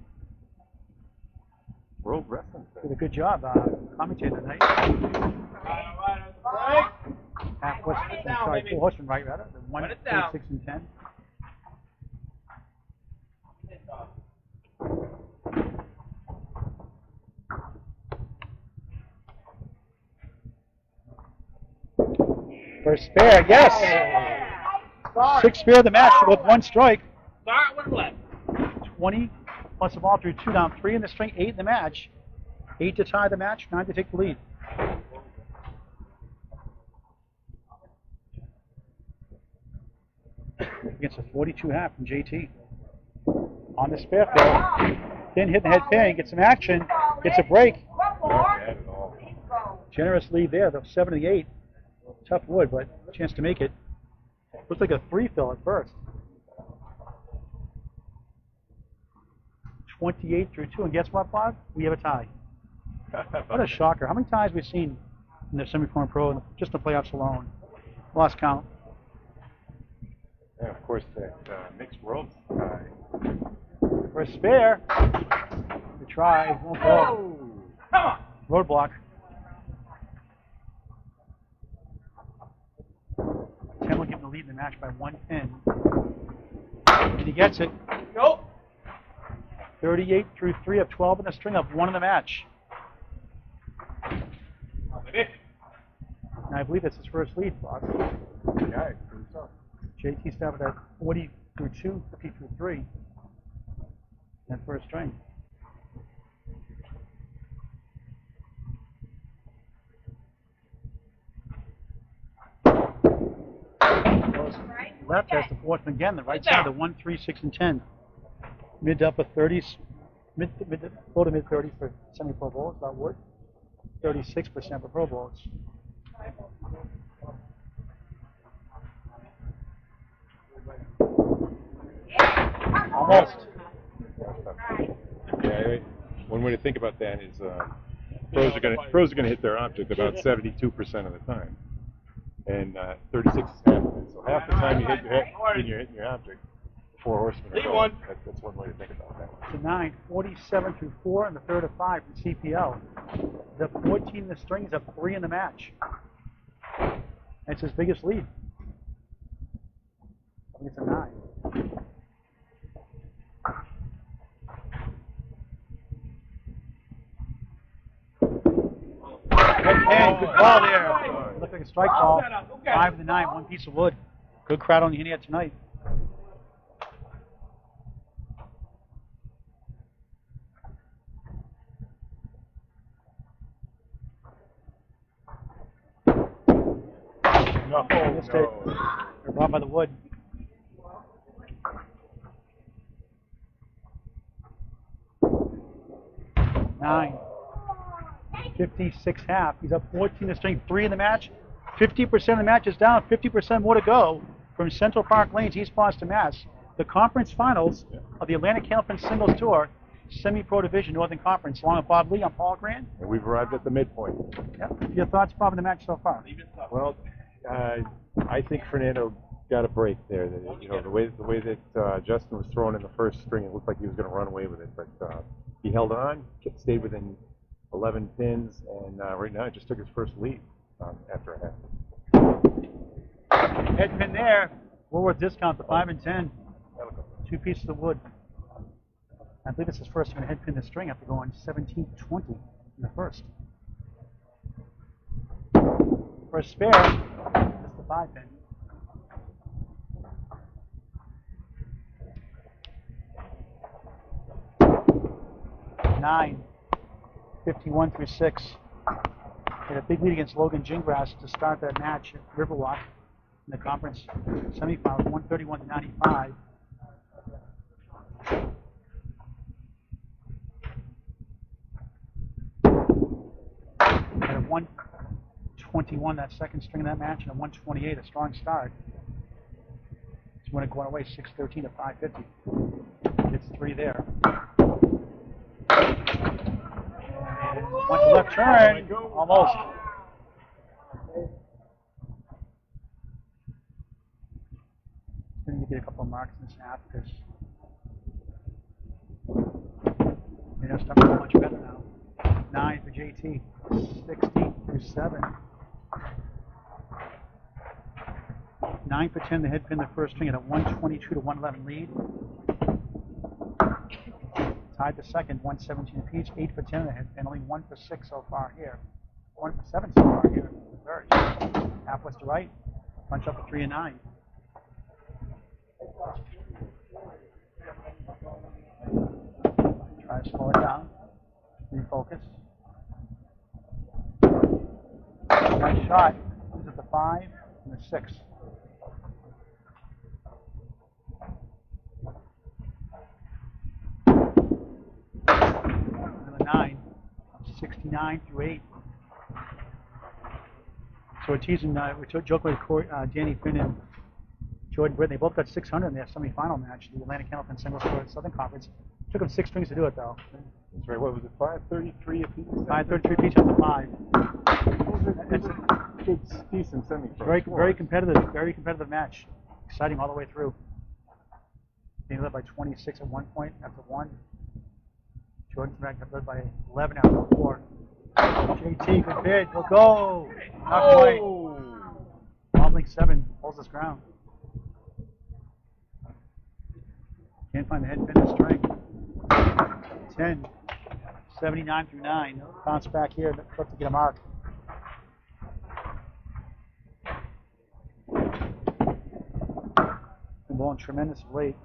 World Wrestling. Did a good job commentating tonight. Half Horseman, sorry, Full Horseman right rather. The 1, 6, and 10. First spare, yes! Sixth spare of the match with 1 strike. 20 plus a ball through 2 down, 3 in the string, 8 in the match. 8 to tie the match, 9 to take the lead. Against a 42 half from JT. On the spare field. Pin hit the head pin, gets some action, gets a break. Generous lead there, the 7 to the 8. Tough wood, but a chance to make it. Looks like a 3 fill at first. 28 through 2, and guess what, Bob? We have a tie. What a shocker. How many ties we've seen in the SemiPro and Pro, just the playoffs alone? Lost count. And of course, that mixed worlds tie. First spare. The try, won't go. Come on. Roadblock. 10 will give him the lead in the match by 1 pin. And he gets it. Go. 38 through 3 of 12 in the string of 1 in the match. And I believe that's his first lead, Fox. Yeah, so. JT started at 40 through 2, 50 through 3. That first string. Left has the fourth again, the right side, the 1, 3, 6, and 10. Mid to upper 30s, low to mid 30s for semi-pro bowls, about wood. 36% for pro bowls. Almost. Yeah, one way to think about that is pros are gonna hit their object about 72% of the time, and 36 is half of it. So half the time you hit you're hitting your object. 4 horsemen are going. That's one way to think about that. To 9, 47 through 4, and the third of 5 from CPL. The 14 in the string is up 3 in the match. That's his biggest lead. I think it's a 9. Hey, good ball there. Looked like a strike ball. 5 of the 9, 1 piece of wood. Good crowd on the Indiana tonight. Missed it. They're brought by the wood. Nine. 56 half. He's up 14 to string, 3 in the match. 50% of the match is down. 50% more to go from Central Park Lanes, East Boston, Mass. The conference finals of the Atlantic Candlepin Singles Tour, Semi-Pro Division, Northern Conference. Along with Bob Lee, I'm Paul Grant. And we've arrived at the midpoint. Yep. Your thoughts, Bob, on the match so far? Well, I think Fernando got a break there. You know, the way that Justin was throwing in the first string, it looked like he was going to run away with it, but he held on, stayed within 11 pins, and right now he just took his first lead after a half. Head pin there. Woolworth discount to 5 and 10. 2 pieces of wood. I believe it's his first time to head pin the string after going 17-20 in the first. First spare. That's the 5 pin. Nine. 51 through 6. Had a big lead against Logan Gingras to start that match at Riverwalk in the conference semifinals, 131 to 95. Had a 121 that second string of that match, and a 128, a strong start. He's going to go away 613 to 550. It's 3 there. Went to left turn, almost. get a couple of marks in this half because starting much better now. 9 for JT, 60 through 7. 9 for 10, the head pin, the first string at a 122 to 111 lead. Tied the second, 117 apiece. 8 for 10, the head pin, only 1 for 6 so far here. 1 for 7 so far here. The third. Half west to right, punch up a 3 and 9. Try to slow it down. Refocus. Nice shot. He's at the 5 and the 6. And the 9. 69 through 8. So we're teasing, we're joking with Danny Finn and Jordan Britt. They both got 600 in their semifinal match, the Atlantic Candlepin Single Score Southern Conference. Took them 6 strings to do it, though. That's right. What was it? 533 apiece. 533 apiece up to 5. It's a good, decent semi-pro. Very competitive match. Exciting all the way through. Being led by 26 at one point after 1. Jordan's back led by 11 after 4. JT, good bid. We'll go. Not quite. Wobbling 7 holds his ground. Can't find the head pin and strike. 10, 79 through 9. Bounce back here, look to get a mark. Been blowing tremendous of late.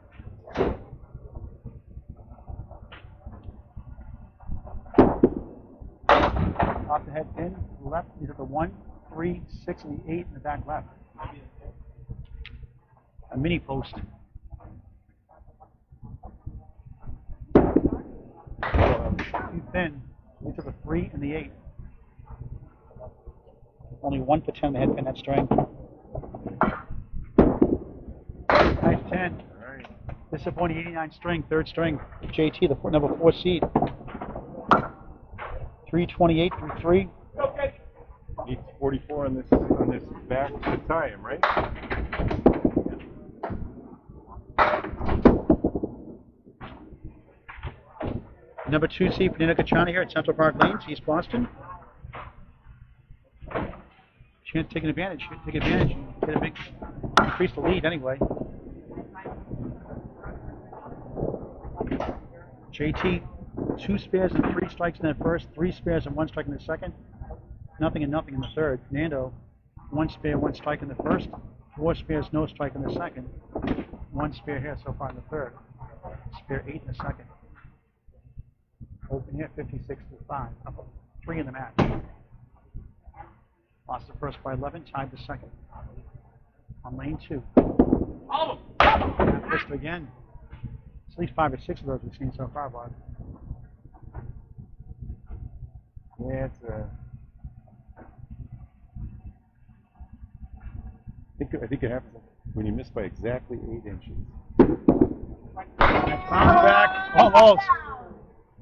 Off the head pin, left, he's at the 1, 3, 6, and the 8 in the back left. A mini post. Too thin. He took the 3 and the 8. Only 1 for 10 the head pin that string. Nice 10. Right. Disappointing 89 string, third string. JT, the number 4 seed. 328 through 3. Needs 44 on this back to tie him, right? Number 2 seed, Fernando Gacharna here at Central Park Lanes, East Boston. Chance taking advantage. Take advantage and get a big increase the lead anyway. JT, 2 spares and 3 strikes in the first, 3 spares and 1 strike in the second. Nothing and nothing in the third. Fernando, 1 spare, 1 strike in the first, 4 spares, no strike in the second. 1 spare here so far in the third. Spare 8 in the second. Open here, 56 to 5. Up 3 in the match. Lost the first by 11, tied the second. On lane 2. Twist again. At least 5 or 6 of those we've seen so far, Bob. Yeah, I think it happens when you miss by exactly 8 inches. Bounce back, almost.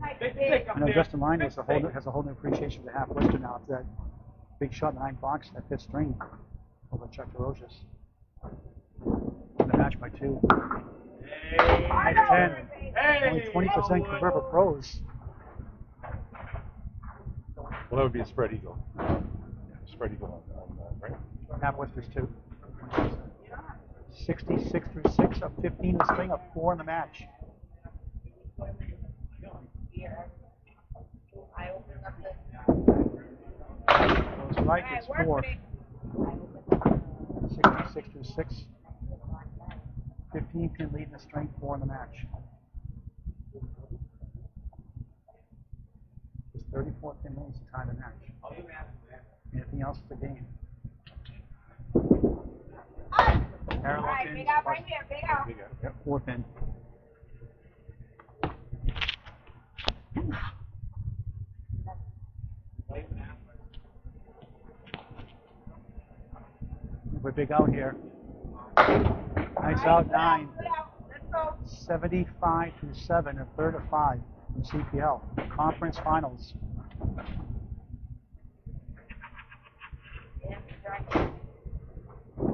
I know Justin Lyonnais has a whole new appreciation for the half blister now after that big shot in the 9th box, that 5th string over Chuck DeRosius. In the match by 2. Nice 10. Only 20% convert for pros. Well, that would be a spread eagle. Spread eagle on that, right? Half blisters 2. 66 through 6, up 15 in the string, up 4 in the match. Goes right, it's 4. 66 through 6. 15 pin lead in the string, 4 in the match. There's 34 pin leads to tie the match. Anything else is a game. Parallel pins, big out right here, big out. 4 pin. We're big out here. Nice out 9. 75 through 7, a third of 5 in CPL. Conference finals.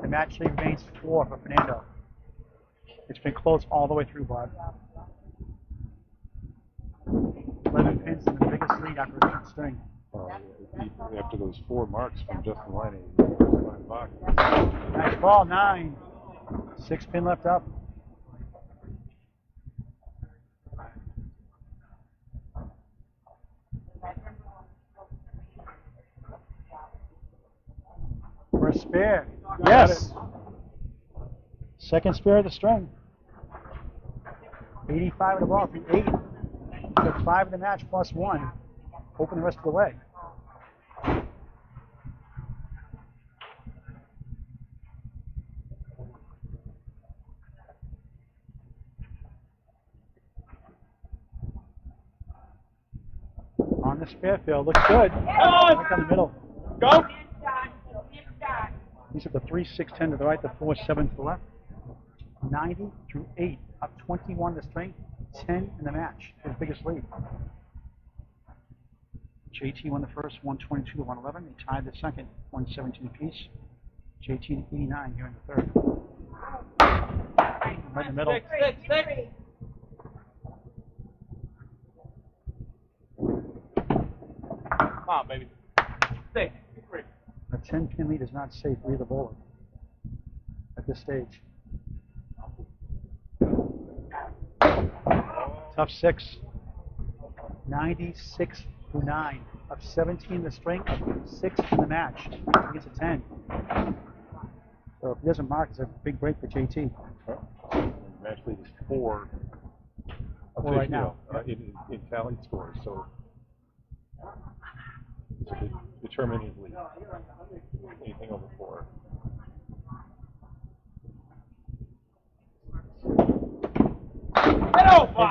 The match lead remains 4 for Fernando. It's been close all the way through, Bob. 11 pins in the biggest lead after a short string. After those 4 marks from Justin Lyonnais, Nice ball, 9. 6 pin left up. For a spare. Yes. Second spare of the string. 85 of the ball through 8. Took 5 in the match plus 1. Open the rest of the way. On the spare field. Looks good. Right down the middle. Go! He's at the 3, 6, 10 to the right, the 4, 7 to the left. 90 through 8, up 21 the string, 10 in the match, his biggest lead. JT won the first, 122 to 111. They tied the second, 117 apiece. JT to 89 here in the third. Right in the middle. Six. Come on, baby. 6. A 10-pin lead is not safe for either bowler at this stage. Tough 6. 96 through 9. Up 17 in the string, up 6 in the match. He gets a 10. So if he doesn't mark, it's a big break for JT. match lead is 4 right now. in tallied scores. So it's determined lead. Anything over 4.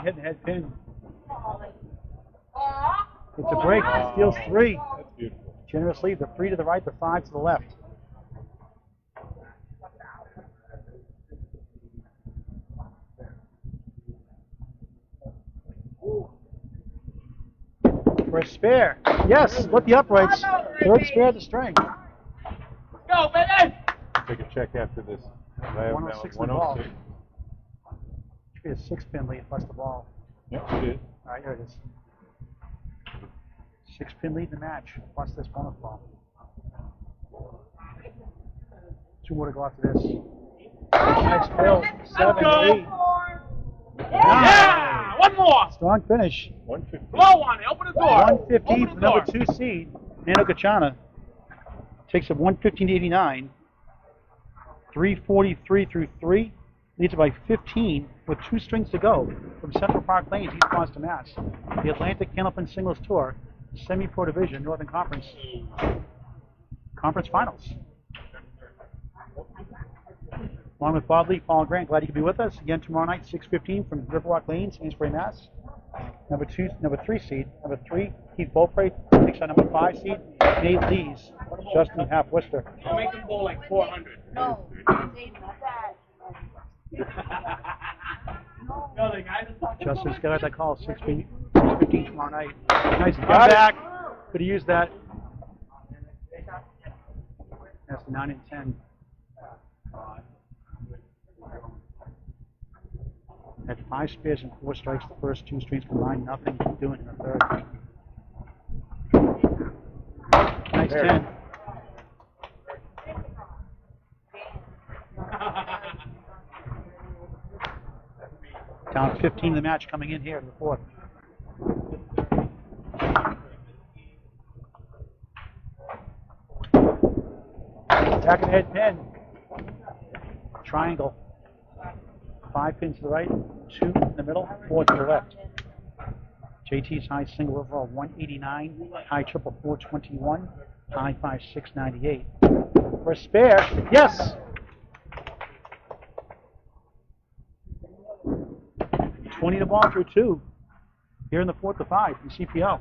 Head pin. It's a break. Steals 3. That's beautiful. Generous lead. The 3 to the right, the 5 to the left. For a spare. Yes, split the uprights. Third spare of the string. Go, baby! Take a check after this. I have 106 now in the ball. 106. Should be a 6-pin lead plus the ball. Yep, it is. All right, here it is. 6-pin lead in the match plus this bonus ball. 2 more to go after this. Nice fill. 7, 8. Yeah! One more! Strong finish. 150. Blow on it. Open the door. 115 for the number 2 seed. Fernando Gacharna takes it 115 to 89. 343 through 3. Leads it by 15 with 2 strings to go from Central Park Lanes, East Boston, Mass. The Atlantic Candlepin Singles Tour, SemiPro Division, Northern Conference Finals. Along with Bob Lee, Paul Grant, glad you could be with us again tomorrow night, 6:15 from Riverwalk Lanes, Amesbury, Mass. Number 3 seed. Number 3, Keith Beaupre takes on number 5 seed, Nate Lees, Justin Worcester. I'll make them bowl like 400. No. Justin's got that call 6:15 tomorrow night. Nice comeback. Could have used that. That's 9 and 10. Had 5 spares and 4 strikes. The first 2 strings combined, nothing doing in the third. Nice 10. Down 15 in the match coming in here in the fourth. Back and head pin. Triangle. 5 pins to the right, 2 in the middle, 4 to the left. JT's high single overall 189, high triple 421, high 5 698. For a spare, yes! 20 to ball through 2. Here in the 4th to 5 from CPL.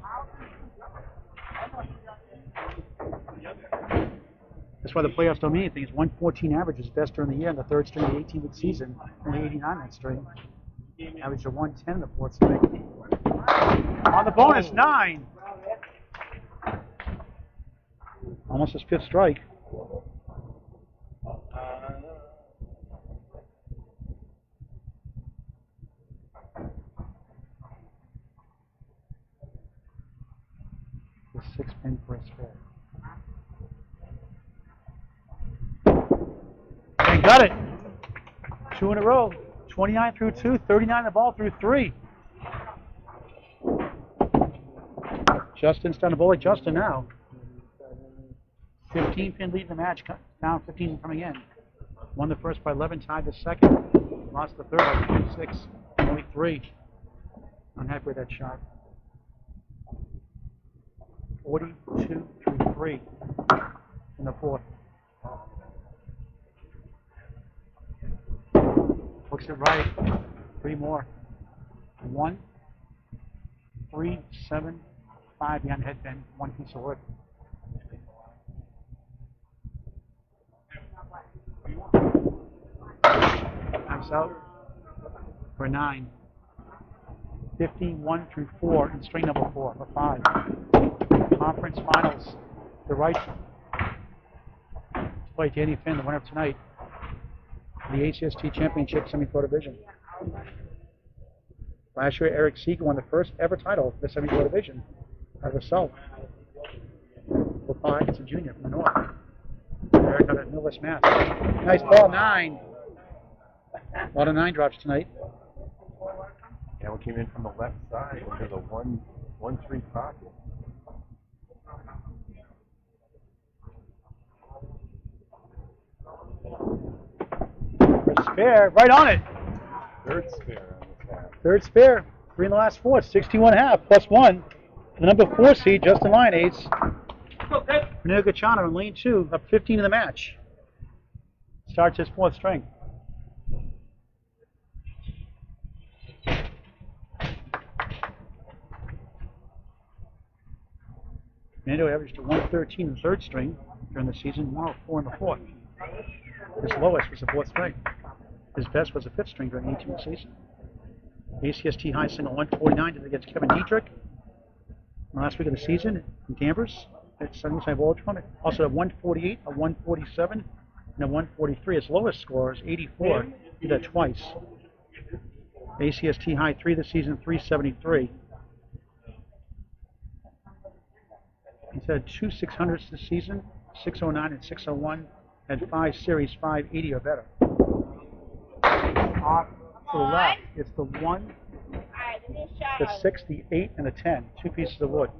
That's why the playoffs don't mean anything. It's 114 average is best during the year in the 3rd string of the 18-week season. Only 89 that string. Average of 110 in the 4th string. On the bonus, 9. Almost his 5th strike. 6 pin for a spare. And got it. 2 in a row. 29 through 2, 39 the ball through 3. Justin's done a bowl like Justin now. 15 pin lead in the match. Down 15 coming in. Won the first by 11, tied the second. Lost the third by 26. Only 3. Unhappy with that shot. 42 through 3 in the fourth. Hooks it right. 3 more. 1, 3, 7, 5 behind the headband. 1 piece of wood. Time's out for 9. 15, 1 through 4 in string number 4 for 5. Conference finals. The right to play Danny Finn, the winner of tonight. The ACST Championship SemiPro Division. Last year, Eric Seeger won the first ever title of the SemiPro Division out of the South. Lepine, it's a junior from the North. Eric out of Millis, Mass. Nice ball, 9. A lot of 9 drops tonight. Yeah, one came in from the left side into the 1-3 pocket. For a spare, right on it. Third spare on this half. Third spare, 3 in the last 4, 61.5 plus 1. The number 4 seed, Justin Lyonnais. Fernando Gacharna in lane 2, up 15 in the match. Starts his 4th string. Fernando averaged a 113 in the 3rd string during the season, 104 in the 4th. His lowest was the 4th string. His best was the 5th string during the 18th season. ACST high single 149 against Kevin Dietrich last week of the season in Danvers at Sunny Bowl. Also a 148, a 147, and a 143. His lowest score is 84. He did that twice. ACST high 3 this season, 373. He's had 2 600s this season, 609 and 601, and 5 series 580 or better. Off to the left, it's the 1, the 6, the 8, and the 10. 2 pieces of wood.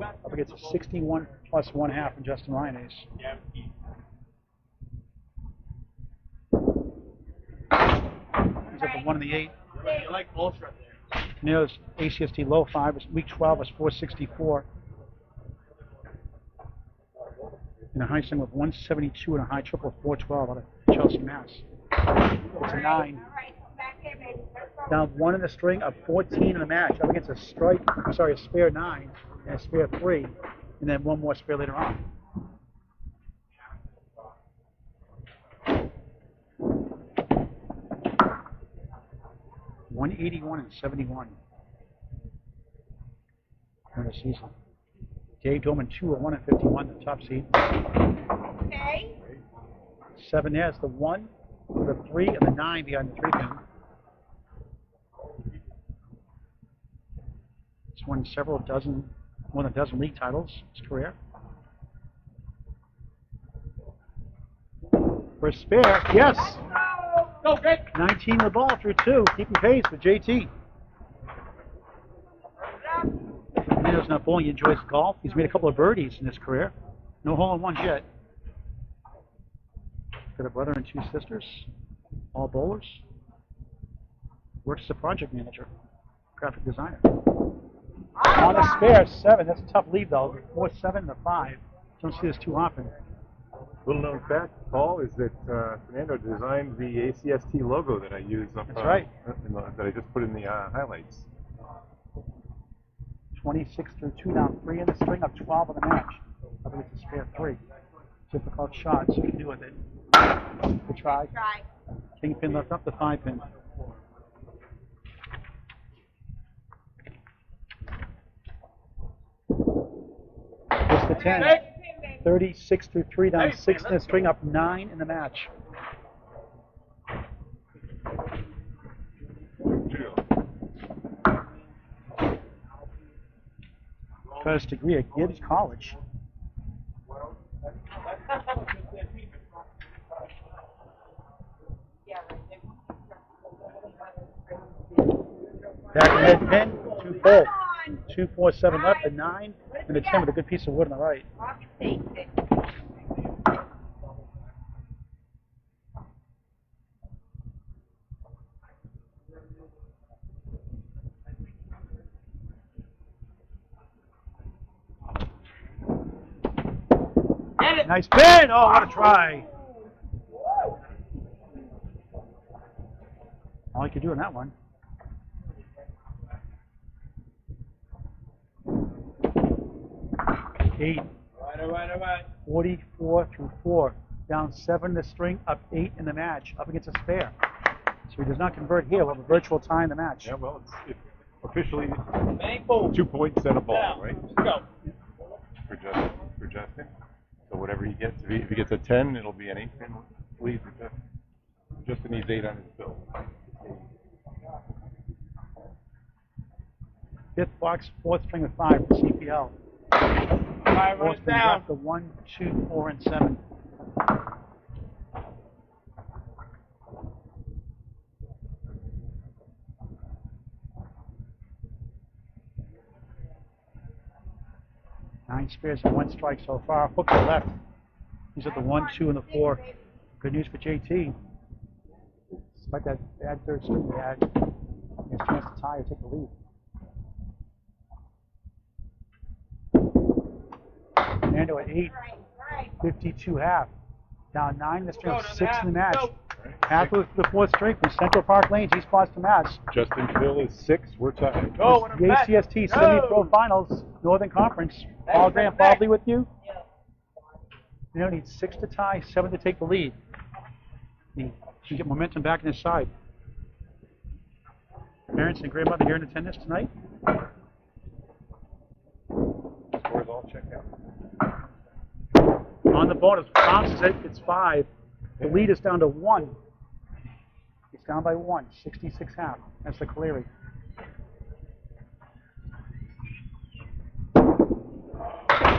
Up against a 61 plus 1/2 from Justin Lyonnais. He's at the 1 and the 8. You like ultra there. Neo's ACST low 5 was week 12 was 464. And a high single of 172 and a high triple of 412 out of Chelsea, Mass. It's a 9. Down 1 in the string of 14 in the match. Up against a spare 9 and a spare 3, and then 1 more spare later on. $181 and 71 for the season. Dave Dolman 201 and 51, the top seed. Okay. 7 there is the 1, the 3, and the 9 behind the 3 pin. He's won more than a dozen league titles in his career. For a spare, yes! Go, Greg! 19 the ball through 2, keeping pace with JT. Fernando's not bowling, he enjoys golf. He's made a couple of birdies in his career. No hole-in-ones yet. Got a brother and 2 sisters, all bowlers. Works as a project manager, graphic designer. On a spare, 7. That's a tough lead though. 4, 7, and 5. Don't see this too often. Little known fact, Paul, is that Fernando designed the ACST logo that I use up. That's right. That I just put in the highlights. 26 through 2 down 3 in the string, up 12 in the match. I think it's a spare 3. Difficult shot, so you can do with it. Good try. King pin left up, the 5 pin. It's the 10. 36 through 3 down 6 in the string, up 9 in the match. first degree at Gibbs College. Back ahead pin, 2-4. 2-4-7 up, a 9, and a 10 with a good piece of wood on the right. Nice pin! Oh, what a try! All he could do in that one. Eight. All right. 44 through 4. Down 7 in the string, up 8 in the match, up against a spare. So he does not convert here. We'll have a virtual tie in the match. Yeah, well, it's officially Thankful. 2 points and a ball, right? Go. For Justin. So whatever he gets, if he gets a 10, it'll be an 8-pin lead for Justin. Justin needs 8 on his bill. Fifth box, fourth string of 5 for CPL. All right, run Fourth it string down. left, the 1, 2, 4, and 7. Nine spares and 1 strike so far. Hook to left. He's at the 1, 2, and the 4. Good news for JT. Despite that bad third string they had, he has a chance to tie or take the lead. Fernando at 8, 52 half. Down 9 in the string, 6 in the match. Half of the 4th string from Central Park Lanes, East Boston, Mass. Justin Phil is 6. We're tied. Go. The ACST SemiPro Finals, Northern Conference. Paul Grant Bobley with you. You know, needs 6 to tie, 7 to take the lead. He can get momentum back in his side. Parents and grandmother here in attendance tonight. Scores all checked out. On the bonus, bounces it, it's 5. The lead is down to 1. It's down by 1, 66 half. That's the Caleri.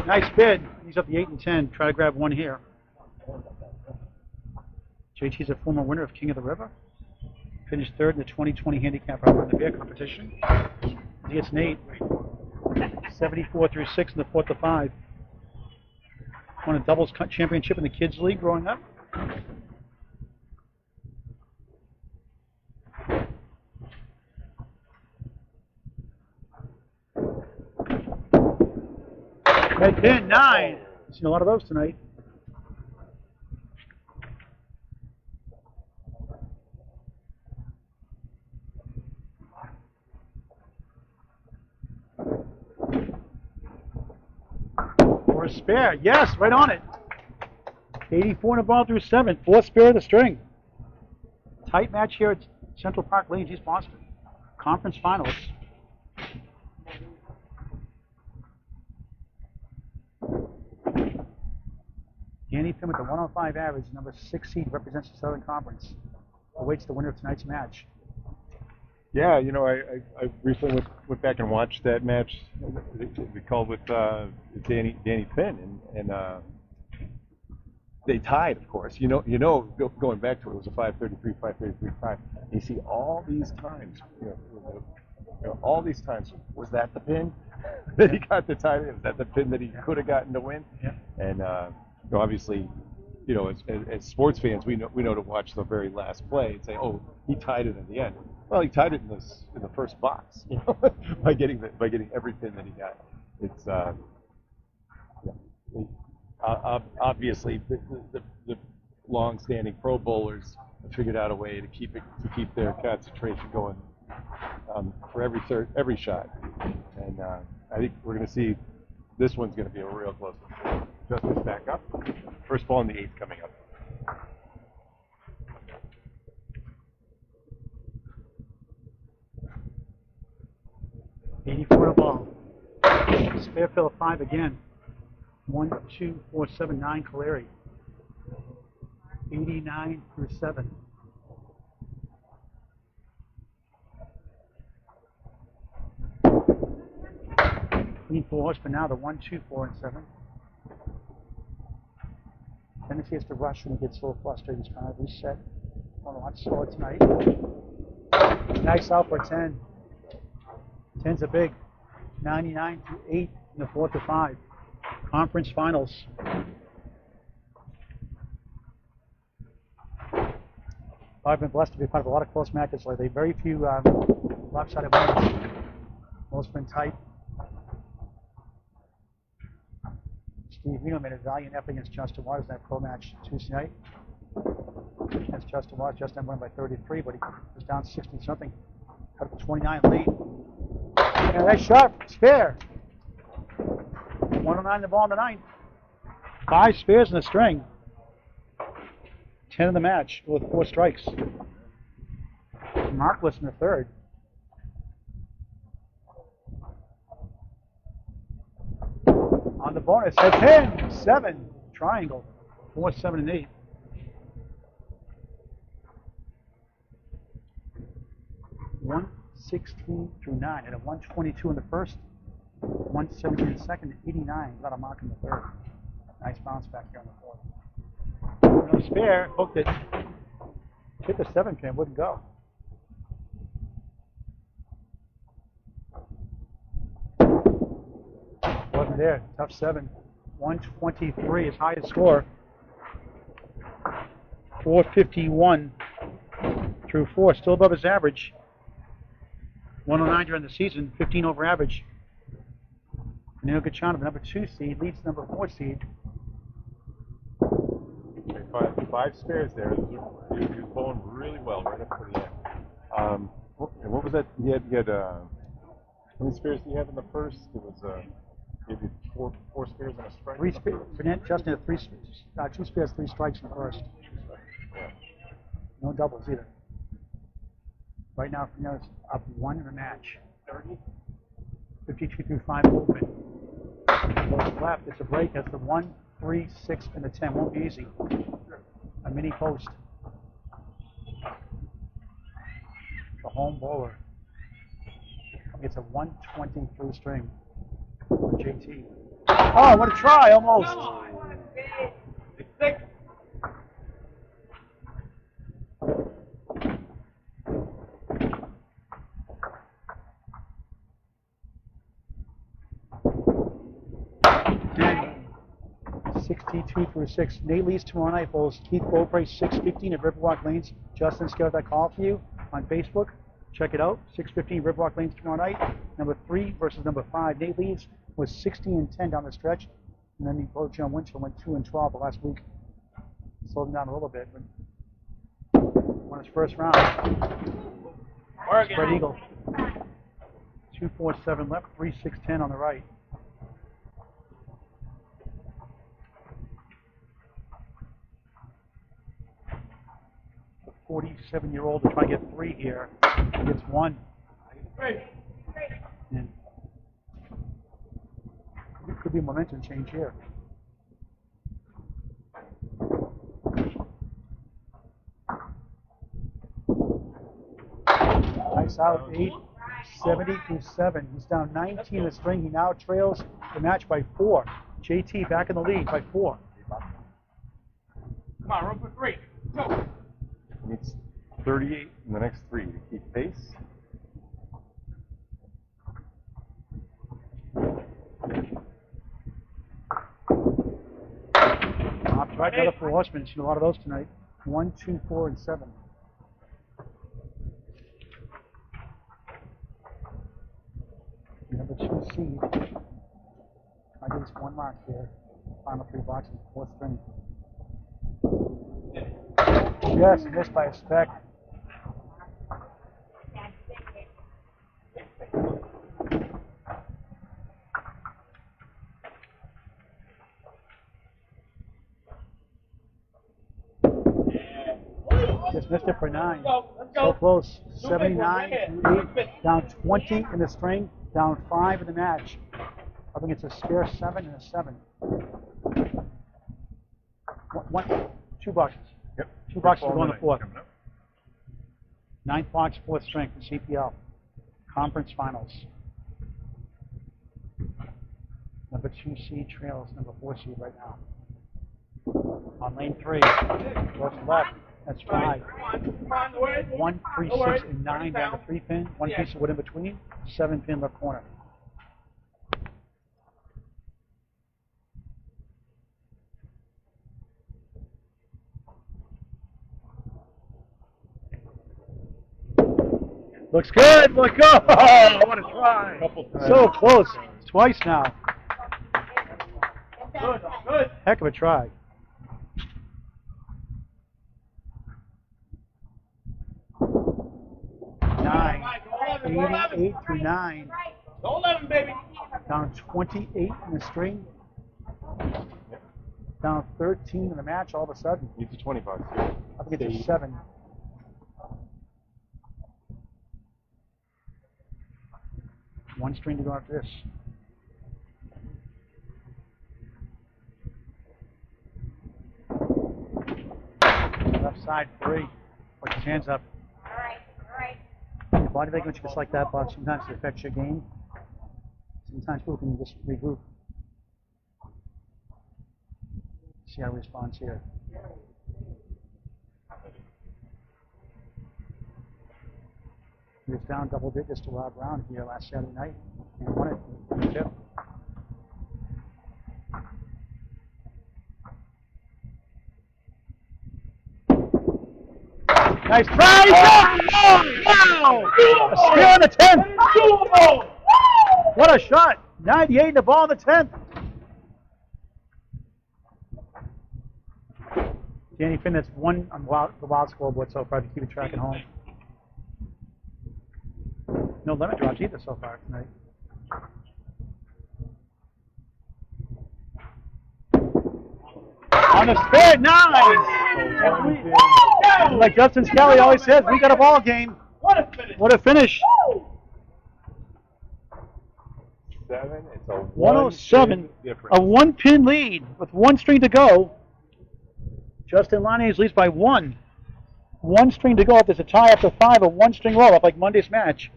Nice bid. He's up the 8 and 10. Try to grab 1 here. JT's a former winner of King of the River. Finished 3rd in the 2020 handicap hour in the beer competition. He gets an 8. 74 through 6 in the 4th to 5. Won a doubles championship in the kids league growing up. Red pin 9. Seen a lot of those tonight. For a spare, yes, right on it. 84 in the ball through 7. 4th spare of the string. Tight match here at Central Park Lanes, East Boston. Conference finals. Danny Pim with the 105 average, number 6 seed, represents the Southern Conference. Awaits the winner of tonight's match. Yeah, you know, I recently went back and watched that match we called with Danny Pin, and they tied, of course. You know, going back to it, it was a 533, 533 tie. You see all these times, all these times, was that the pin that he got the tie? Was that the pin that he could have gotten to win? Yeah. And obviously, as sports fans, we know to watch the very last play and say, oh, he tied it in the end. Well, he tied it in the first box, by getting every pin that he got. It's obviously the long-standing pro bowlers have figured out a way to keep their concentration going for every shot, and I think we're going to see this one's going to be a real close one. Justin's back up. First ball in the 8th coming up. $84 ball. Spare fill of 5 again. 1, 2, 4, 7, 9 Caleri. 89 through 7. Lead 4 horsemen now, the 1, 2, 4, and 7. Tendency is to rush when he gets a little flustered. He's trying to reset. On a lot slower tonight. Nice out for 10. 10's a big. 99 to 8 in the 4 to 5. Conference finals. I've been blessed to be part of a lot of close matches lately. Very few lopsided wins. Most been tight. Steve Reno made a valiant effort against Justin Waters in that pro match Tuesday night. Against Justin Waters, Justin won by 33, but he was down 60-something. Cut up a 29 lead. Yeah, that's sharp. It's fair. 109 the ball in the ninth. 5 spares in the string. 10 in the match with 4 strikes. Markless in the third. On the bonus at 10, 7, triangle, 4, 7, and 8. $116 through 9, and a 122 in the first, 117 in the second, and 89. Got a mark in the third. Nice bounce back here on the fourth. No spare, hooked it. Hit the 7 pin, wouldn't go. Wasn't there. Tough 7. 123 is highest score. 451 through 4, still above his average. 109 during the season, 15 over average. Fernando Gacharna, the number 2 seed, leads the number 4 seed. Five spares there. He was bowling really well right up to the end. What was that? He had how many spares did he have in the first? It was maybe four spares and a strike. 3 spares. Justin had 2 spares, 3 strikes in the first. Yeah. No doubles either. Right now, Fernando's up 1 in the match. 52 through 5 movement. Goes left. It's a break. That's the 1, 3, 6, and the 10. Won't be easy. A mini post. The home bowler. It's a 123 string for JT. Oh, what a try, almost. And 62 through 6. Nate leads tomorrow night, bowls Keith Beaupre 6:15 at Riverwalk Lanes. Justin scheduled that call for you on Facebook. Check it out. 6:15 Riverwalk Lanes tomorrow night. Number 3 versus number 5. Nate leads was 16-10 down the stretch, and then John Winchell went 2-12 the last week. Slowed him down a little bit, but won his first round. Spread eagle. 2-4-7 left, 3-6-10 on the right. The 47-year-old to try to get 3 here. He gets 1. And it could be a momentum change here. Nice out, 8, 70 through 7. He's down 19 in the string. He now trails the match by 4. JT back in the lead by 4. Come on, room for 3. Go. Needs 38 in the next 3 to keep pace. Right, another 4 horsemen. Seen a lot of those tonight. 1, 2, 4, and 7. Number 2 seed. I give us 1 mark here. Final 3 boxes, 4th string. Yes, missed by a speck. Just missed it for 9. So close. 79 to 8. Down 20 in the string. Down 5 in the match. I think it's a spare 7 and a 7. 2 boxes. Yep. 2 boxes to go on the 4th. 9th box, 4th string for CPL. Conference finals. Number 2 seed trails number 4 seed right now. On lane 3, goes left. That's 5. 1, 3, 6, and 9 down the 3 pin. 1 piece of wood in between. 7 pin left corner. Looks good. Look, oh, what a try. So close. Twice now. Good. Heck of a try. Nine. 88 through 9. Go 11, baby. Down 28 in the string. Down 13 in the match all of a sudden. Needs a 20 bucks. I think it's a 7. One string to go after this. Left side 3. Put his hands up. All right. Your body language just like that, Bob. Sometimes it affects your game. Sometimes people can just regroup. See how he responds here. He was down double digits to Rob Brown here last Saturday night and won it in the tip. Nice try! Wow! A steal on the 10th! What a shot! 98 in the ball in the 10th. Danny Finn, that's 1 on the wild scoreboard so far to keep it track at home. No limit drops either so far tonight. On the spin, 9! Like Justin Skelly always says, we got a ball game. What a finish. What a finish. 7. It's a 107. difference. A 1-pin lead with 1 string to go. Justin Lyonnais leads by 1. 1 string to go. If there's a tie after 5, a 1-string roll-up like Monday's match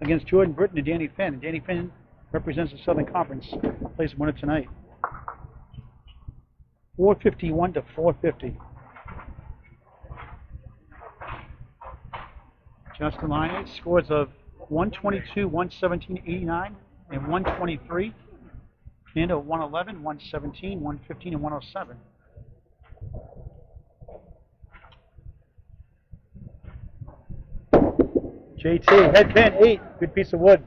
against Jordan Britton and Danny Finn. And Danny Finn represents the Southern Conference. Plays winner tonight. 451 to 450. Justin Lyonnais scores of 122, 117, 89, and 123. Fernando 111, 117, 115, and 107. JT, head pin, 8. Good piece of wood.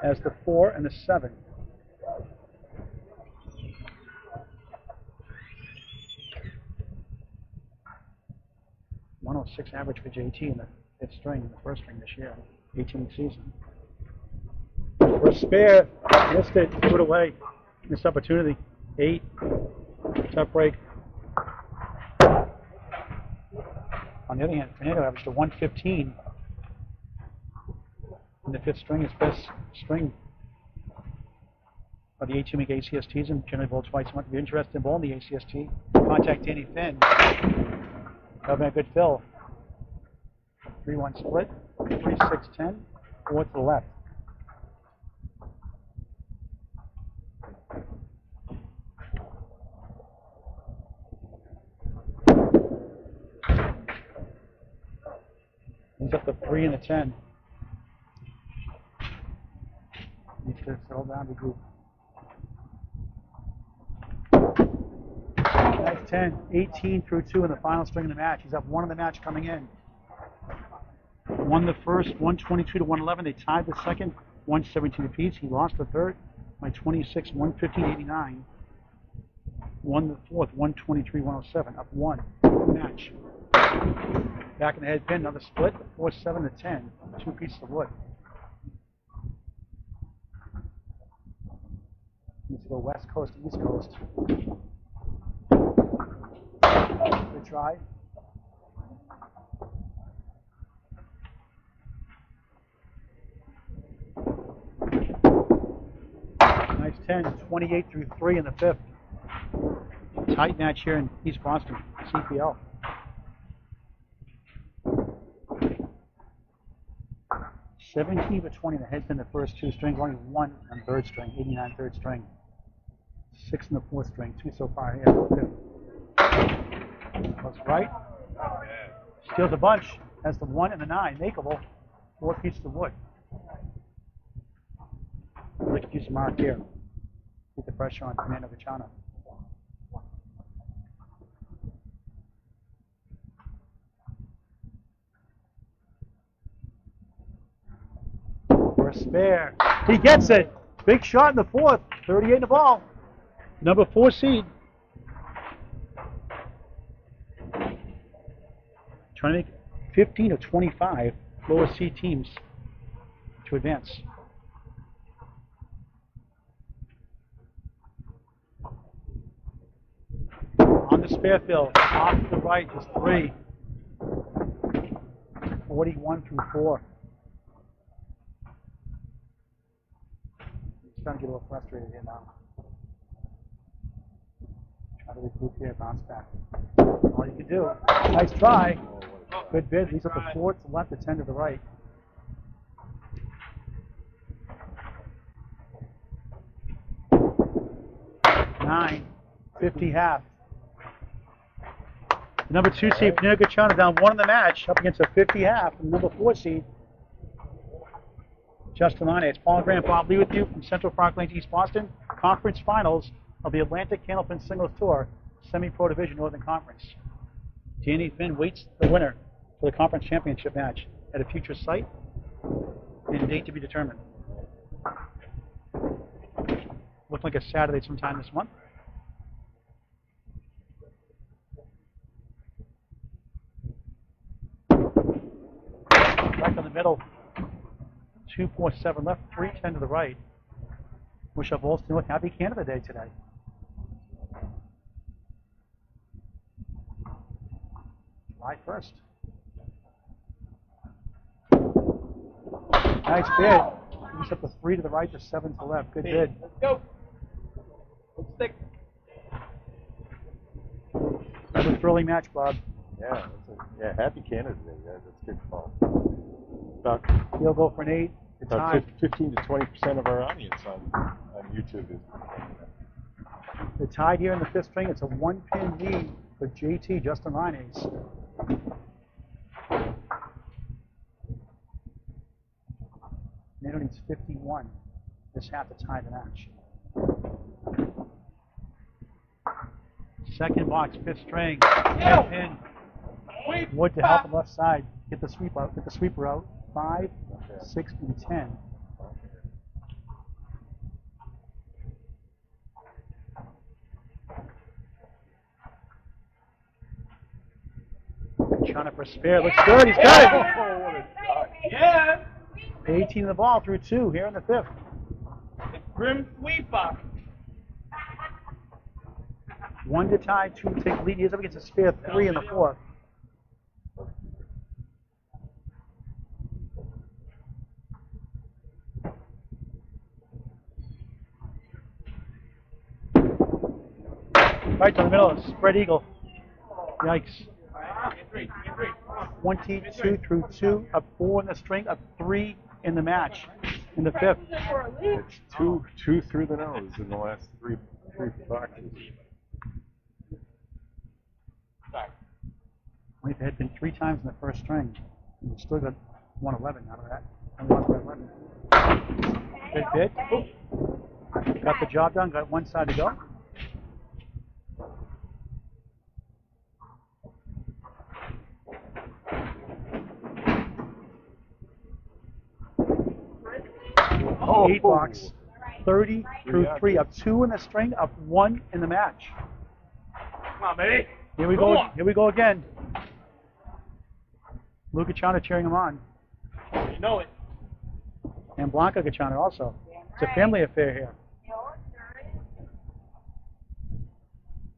As the 4 and the 7. .106 average for JT in the 5th string, in the 1st string this year, 18th season. For a spare, missed it, threw it away. Missed opportunity. 8. Tough break. On the other hand, Fernando averaged a 115 in the 5th string, his best string of the 8-2-week ACSTs, and generally bowled twice a month. If you're interested in bowling the ACST, contact Danny Finn. That'll be a good fill. 3-1 split, 3-6-10, 4 to the left. He's up to 3 and the 10. Needs to settle down the group. Nice 10, 18 through 2 in the final string of the match. He's up 1 in the match coming in. Won the first, 122 to 111. They tied the second, 117 apiece. He lost the third by 26, 115, 89. Won the fourth, 123, 107. Up 1 match. Back in the head pin, another split, 4-7 to 10. 2 pieces of wood. Needs to go west coast to east coast. Good try. Nice 10, 28 through 3 in the 5th. Tight match here in East Boston, CPL. $17 for 20 in the head's been the first 2 strings, only 1 on 3rd string, 89 3rd string. 6 in the 4th string, 2 so far here. 5th. Goes right. Steals a bunch. Has the 1 and the 9. Makeable. 4 pieces of wood. I'd like to use a mark here. Keep the pressure on Fernando Gacharna. For a spare. He gets it. Big shot in the 4th. 38 in the ball. Number 4 seed. Trying to make 15 or 25 lower seed teams to advance. On the spare field, off to the right, just 3. 41 through 4. Starting to get a little frustrated here now. Try to regroup here, bounce back. All you can do. Nice try. Good bid. These are the 4 to the left, the 10 to the right. Nine, 50 half. The number 2 seed, Fernando Gacharna, down 1 in the match, up against a 50 half. And the number 4 seed, Justin Lyonnais. It's Paul and Grant, Bob Lee with you from Central Park Lanes, East Boston. Conference finals of the Atlantic Candlepin Singles Tour, SemiPro Division Northern Conference. Danny Finn waits the winner for the conference championship match at a future site and date to be determined. Looks like a Saturday sometime this month. Back in the middle. 2.7 left, 3:10 to the right. Wish up Olsen with happy Canada Day today. July 1st. Nice bid. He's up the 3 to the right, the 7 to the left. Good bid. Let's go. Let's stick. That was a thrilling match, Bob. Yeah, happy Canada Day. Yeah, that's good call. About He'll go for an 8. The tie. 15 to 20% of our audience on YouTube is. The tied here in the 5th string. It's a 1-pin lead for JT, Justin Lyonnais. Nano needs 51 this half to tie the match. Second box, 5th string. 10-pin. Wood to help on the left side. Get the sweep out. Get the sweeper out. 5, 6, and 10. Trying to for spare. Looks good. He's got it. Yeah. 18 in the ball through 2 here in the 5th. Grim sweeper. 1 to tie, 2 to take lead. He is up against a spare 3 in the 4th. Right to the middle, spread eagle. Yikes. 22 through 2, up 4 in the string, up 3 in the match in the 5th. It's two through the nose in the last three boxes. We've had been 3 times in the 1st string. And we still got 111 out of that. And lost by 11. Good bid. Got the job done, got 1 side to go. Oh, 8 box, 30 through 3, up 2 in the string, up 1 in the match. Come on, baby. Here we go. Here we go again. Lou Gacharna cheering him on, You know it. and Blanca Gacharna also. It's a family affair here.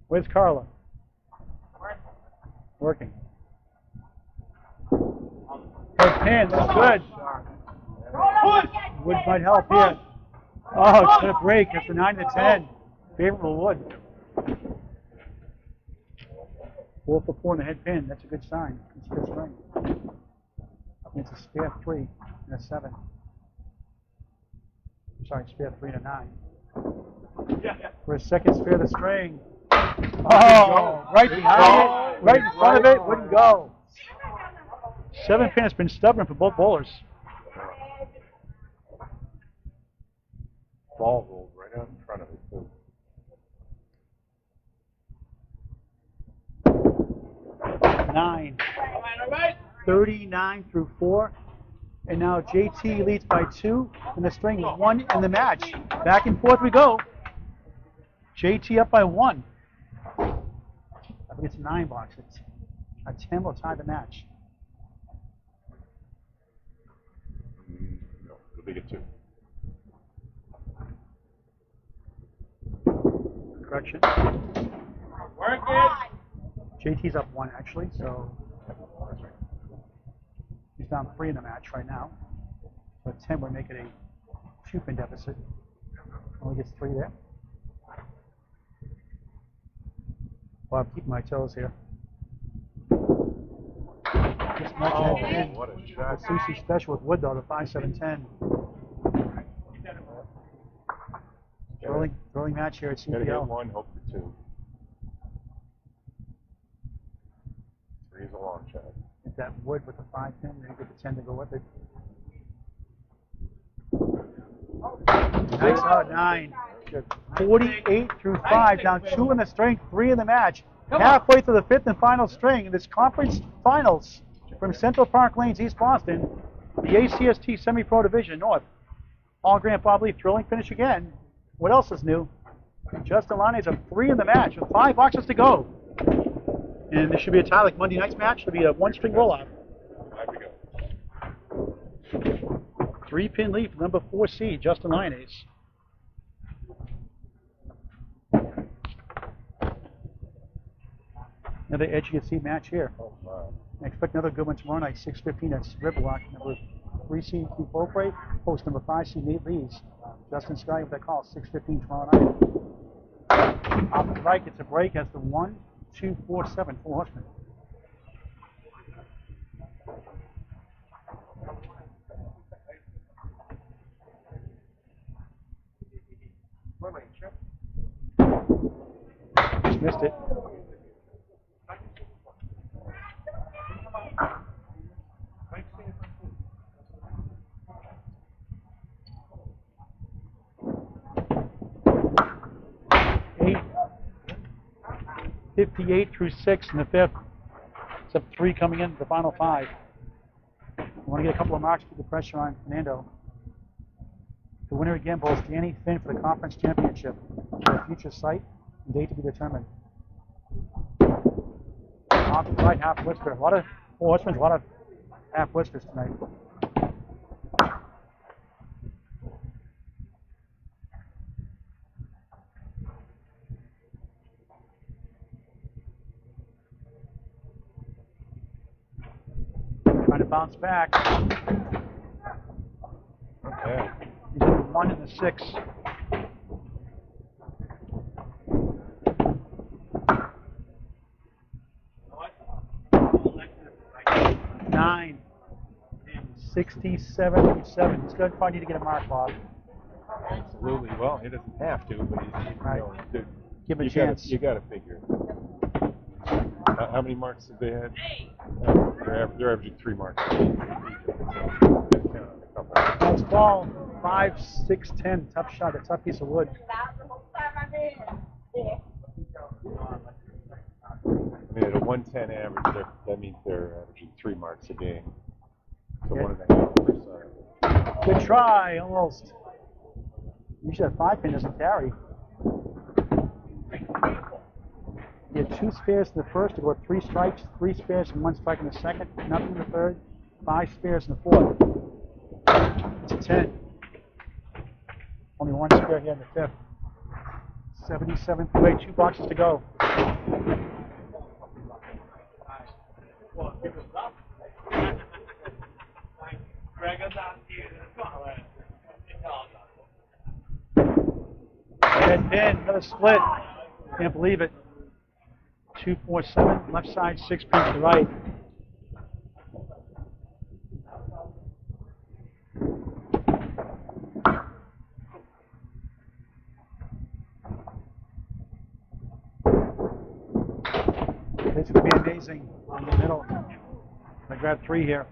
Where's Carla? Working. Good pin. That's good. Wood might help here. Oh, it's going to break. It's a 9 to 10. Favorable Wood. 4 for 4 in the head pin. That's a good sign. It's a good string. It's a spare 3 and a 7. Sorry, spare 3 and a 9. for his second spare of the string. Oh, right behind it, right in front of it, wouldn't go. 7-pin has been stubborn for both bowlers. Ball rolled right out in front of it, too. Nine. 39 through 4. And now JT leads by 2, and the string 1 in the match. Back and forth we go. JT up by 1. I think it's 9 boxes. A 10 will tie the match. No, it'll be a 2. Correction. Work it. JT's up 1 actually, so he's down 3 in the match right now. So 10 would make it a 2-pin deficit. Only gets 3 there. Well, I'm keeping my toes here. This match had been what a the shot. CC special with Wood though, the 5-7-10. Thrilling match here at Gotta get CPL. 1, hope for 2. 3 is a long shot. Get that Wood with the 5-pin, then you get the 10 to go with it. Nice out 9. 48 through 5, down 2 in the string, 3 in the match. Halfway through the 5th and final string in this conference finals from Central Park Lanes, East Boston, the ACST Semi-Pro Division North. All Grant Bob Lee, thrilling finish again. What else is new? Justin Lyonnais up 3 in the match with 5 boxes to go. And this should be a tie like Monday night's match. It'll be a 1-string roll-off. 3-pin lead for number 4 seed, Justin Lyonnais. Another edge you can see match here. Oh, wow. I expect another good one tomorrow night, 6:15 at Riverwalk. Number 3 seed Keith Beaupre, host number 5 seed Nate Lees. Justin Sky with that call, 6:15 tomorrow night. Off to the right gets a break as the 1, 2, 4, 7, 4 horsemen. Just missed it. Eight. 58 through 6 in the 5th. Except 3 coming in the final 5. I want to get a couple of marks to put the pressure on Fernando. The winner again bowls Danny Finn for the conference championship. For a future site and date to be determined. Off to the right, half whisper. A lot of horsemen, a lot of half whispers tonight. Trying to bounce back. Okay. He's in the 1 and the 6. Nine. 67 through 7. He's going to probably need to get a mark, Bob. Absolutely. Well, he doesn't have to, but he's Right. dude, Give him a you chance. You got to figure. How many marks have they had? They're averaging 3 marks. Next ball, 5, 6, 10. Tough shot, a tough piece of wood. I mean, at a 110 average, that means they're averaging 3 marks a game. So 1.5 per side. Good try, almost. Usually a 5-pin doesn't carry. You had 2 spares in the first to go with 3 strikes, 3 spares and 1 strike in the second, nothing in the third, 5 spares in the fourth. It's a 10. Only 1 spare here in the 5th. 77 through 8, 2 boxes to go. Head pin, another split. Can't believe it. 2, 4, 7, left side, 6 pins to right. amazing in the middle. I grab 3 here.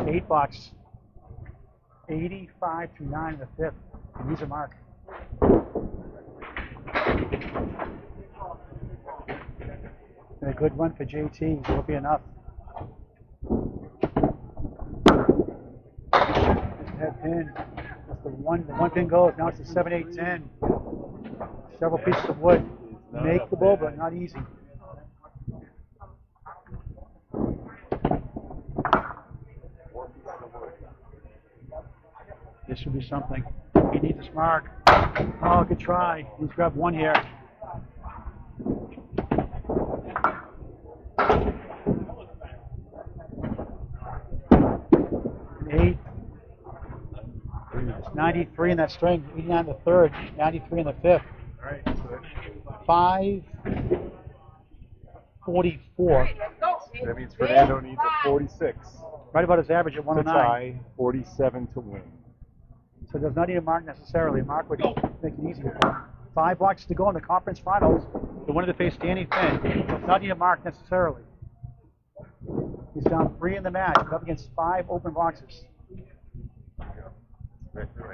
Eight box. 85 through 9 in the 5th. And use a mark. And a good run for JT. Will be enough. Head pin. That's the one pin goes. Now it's a 7, 8, 10. Several pieces of wood. Makeable, but not easy. This should be something. He needs a mark. Oh, good try. He's grabbed 1 here. An 8. It's 93 in that string. 89 in the 3rd. 93 in the 5th. All right. 544. That means Fernando needs a 46 Right about his average at to 109. tie, 47 to win. So does not need a mark necessarily. A mark would make it easier for him. 5 boxes to go in the conference finals. The winner to face Danny Finn. Does not need a mark necessarily. He's down 3 in the match. He's up against 5 open boxes.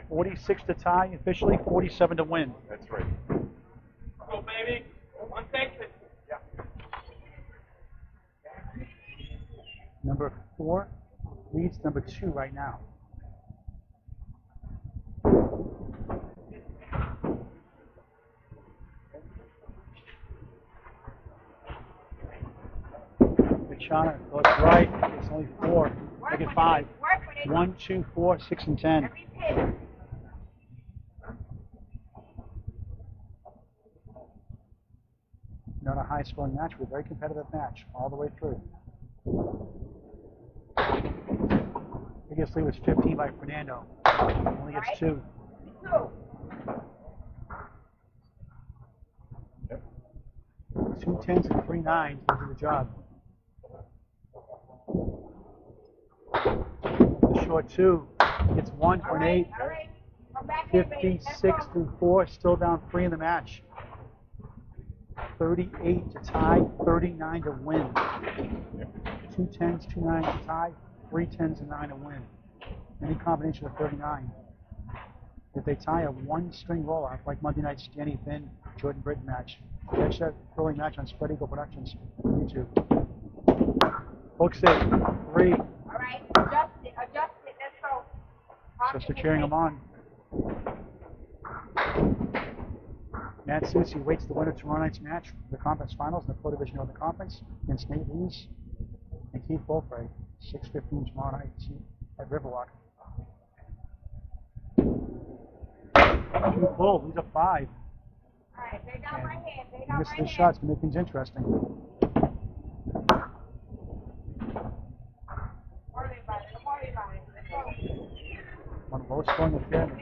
46 to tie officially, 47 to win. That's right. Go, baby. One second. Number 4 leads number 2 right now. Gacharna goes right. It's only 4. Make it 5. 1, 2, 4, 6, and 10. Not a high-scoring match, but a very competitive match all the way through. Biggest lead was 15 by Fernando. Only gets 2. Yep. 2 10s and 3 9s will do the job. The short 2 gets 1 for an 8. 56 through 4, still down 3 in the match. 38 to tie, 39 to win. 2 10s, 2 9s to tie, 3 10s and 9 to win. Any combination of 39. If they tie a 1-string roll-off like Monday night's Danny Finn, Jordan Britton match, catch that thrilling match on Spread Eagle Productions on YouTube. Hooks it, 3. All right, adjust it, let's go. Sister cheering him on. Matt Susi waits the winner tomorrow night's match, the conference finals in the Pro Division Northern Conference against Nate Lees and Keith Beaufray, 6:15 tomorrow night at Riverwalk. Too full. These are 5. All right, they got my hand, they He got misses my the hand. shots to make things interesting. Worry about it, let's go. One of the lowest scoring affair in the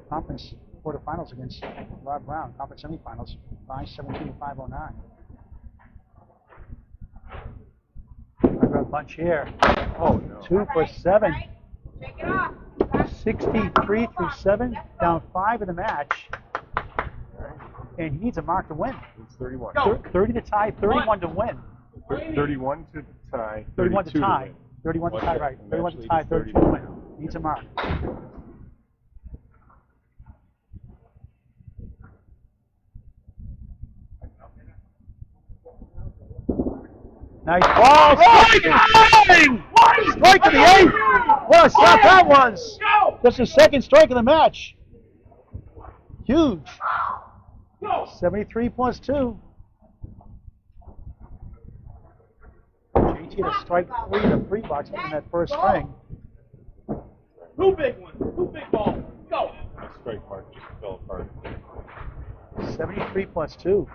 conference quarterfinals against Rob Brown, conference semifinals, 5-17, 509. I got a bunch here. Oh, no. 2 for 7. Right, take it off. 63 through 7, down 5 in the match. And he needs a mark to win. It's 31. 30 to tie, 31 to win. 31 to tie, 31 to 32 tie. win. 31 to tie, Okay, right. and 31 match to tie, lead is 32 to win. Needs a mark. Nice ball. Strike! Strike to the 8th. What a shot that was. Just the 2nd strike of the match. Huge. 73 plus 2. JT to strike 3 in the 3 box in that first string. 2 big ones, 2 big balls. Go. The strike mark just fell apart. 73 plus 2.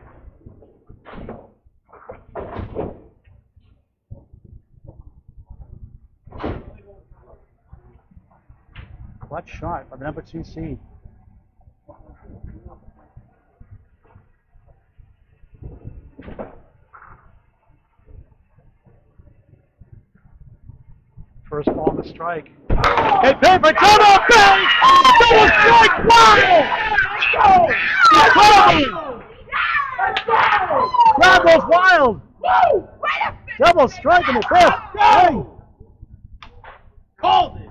Clutch shot by the number 2 seed. First ball on the strike. Hit paper, double bang! Double strike! Wow! Crowd goes wild! Double strike in the fifth. Hey. Called it.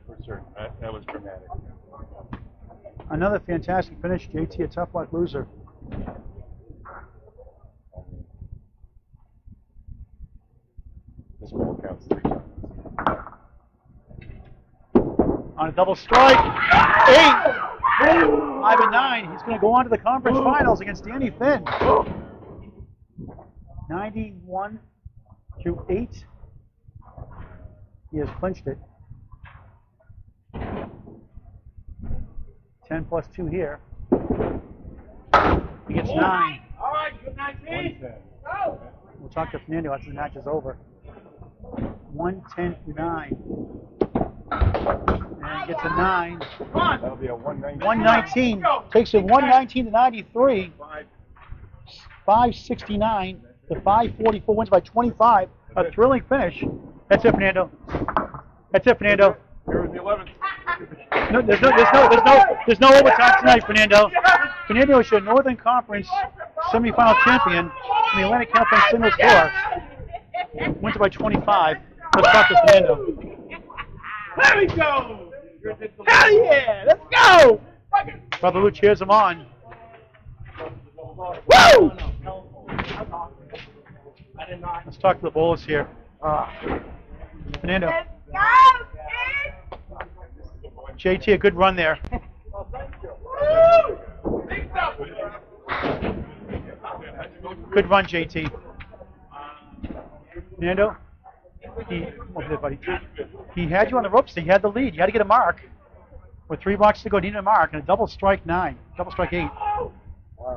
For certain. That was dramatic. Another fantastic finish. JT, a tough luck loser. This ball counts 3 times. On a double strike. 8. 5 and 9. He's going to go on to the conference finals against Danny Finn. 91 to 8. He has clinched it. 10 plus 2 here. He gets 9. All right, good night, Pete. Go. We'll talk to Fernando after the match is over. 110 to 9. And gets a 9. That'll be a 119. 119. Takes it 119 to 93. 569 to 544. Wins by 25. A thrilling finish. That's it, Fernando. That's it, Fernando. Here was the 11th. No, there's no overtime tonight, Fernando. Fernando is your Northern Conference semifinal champion in the Atlantic Candlepin singles tour. Wins by 25. Let's talk to Fernando. There we go. Hell yeah, let's go. Brother Lou cheers him on. Woo! I did not. Let's talk to the bowlers here. Fernando. Let's go, kids! JT, a good run there. Good run, JT. Fernando, over there, buddy. He had you on the ropes. He had the lead. You had to get a mark. With 3 blocks to go, needed a mark, and a double strike 9, double strike 8. Oh,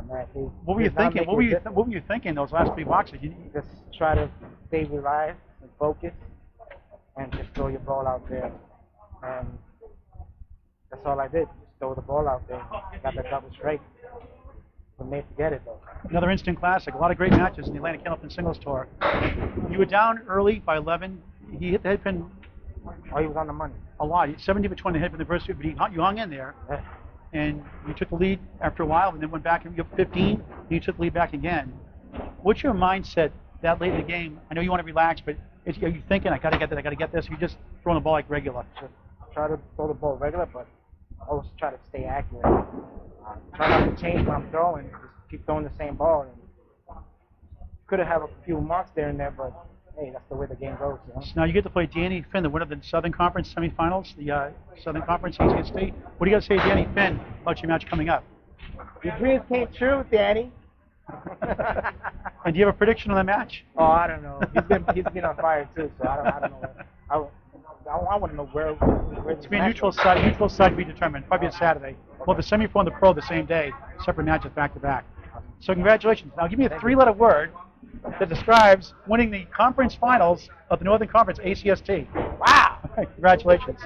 man, What were you thinking? What were you thinking those last 3 boxes? just try to stay relaxed and focus, and just throw your ball out there. And that's all I did. Just throw the ball out there. Got the double strike. We made to get it though. Another instant classic. A lot of great matches in the Atlantic Candlepin Singles Tour. You were down early by 11. He hit the head pin Oh, he was on the money. a lot. 17 for 20 the head pin the first 2, but you hung in there. And you took the lead after a while, and then went back and you got 15, and you took the lead back again. What's your mindset that late in the game? I know you want to relax, but are you thinking, I got to get this? Or you just throwing the ball like regular? Just try to throw the ball regular, but always try to stay accurate. Try not to change what I'm throwing. Just keep throwing the same ball. And could have a few marks there and there, but hey, that's the way the game goes. You know? So now you get to play Danny Finn, the winner of the Southern Conference semifinals, the Southern Conference ACST. What do you got to say, Danny Finn, about your match coming up? Your dreams came true, Danny. And do you have a prediction on the match? Oh, I don't know. He's been on fire too, so I don't know. I want to know where It's be a neutral side to be determined. Probably a Saturday. Well, the semi-pro and the pro the same day, separate matches back to back. So congratulations. Now give me a 3-letter word that describes winning the conference finals of the Northern Conference ACST. Wow! Congratulations.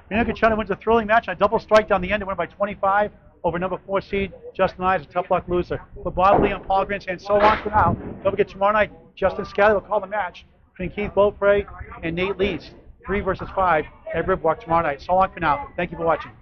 Fernando Gacharna wins a thrilling match on a double strike down the end to win by 25 over number 4 seed Justin Lyonnais, a tough luck loser. For Bob Lee and Paul Grant saying so long for now. Don't forget tomorrow night, Justin Scally will call the match between Keith Beaupre and Nate Lees. 3 versus 5 at Riverwalk tomorrow night. So long for now. Thank you for watching.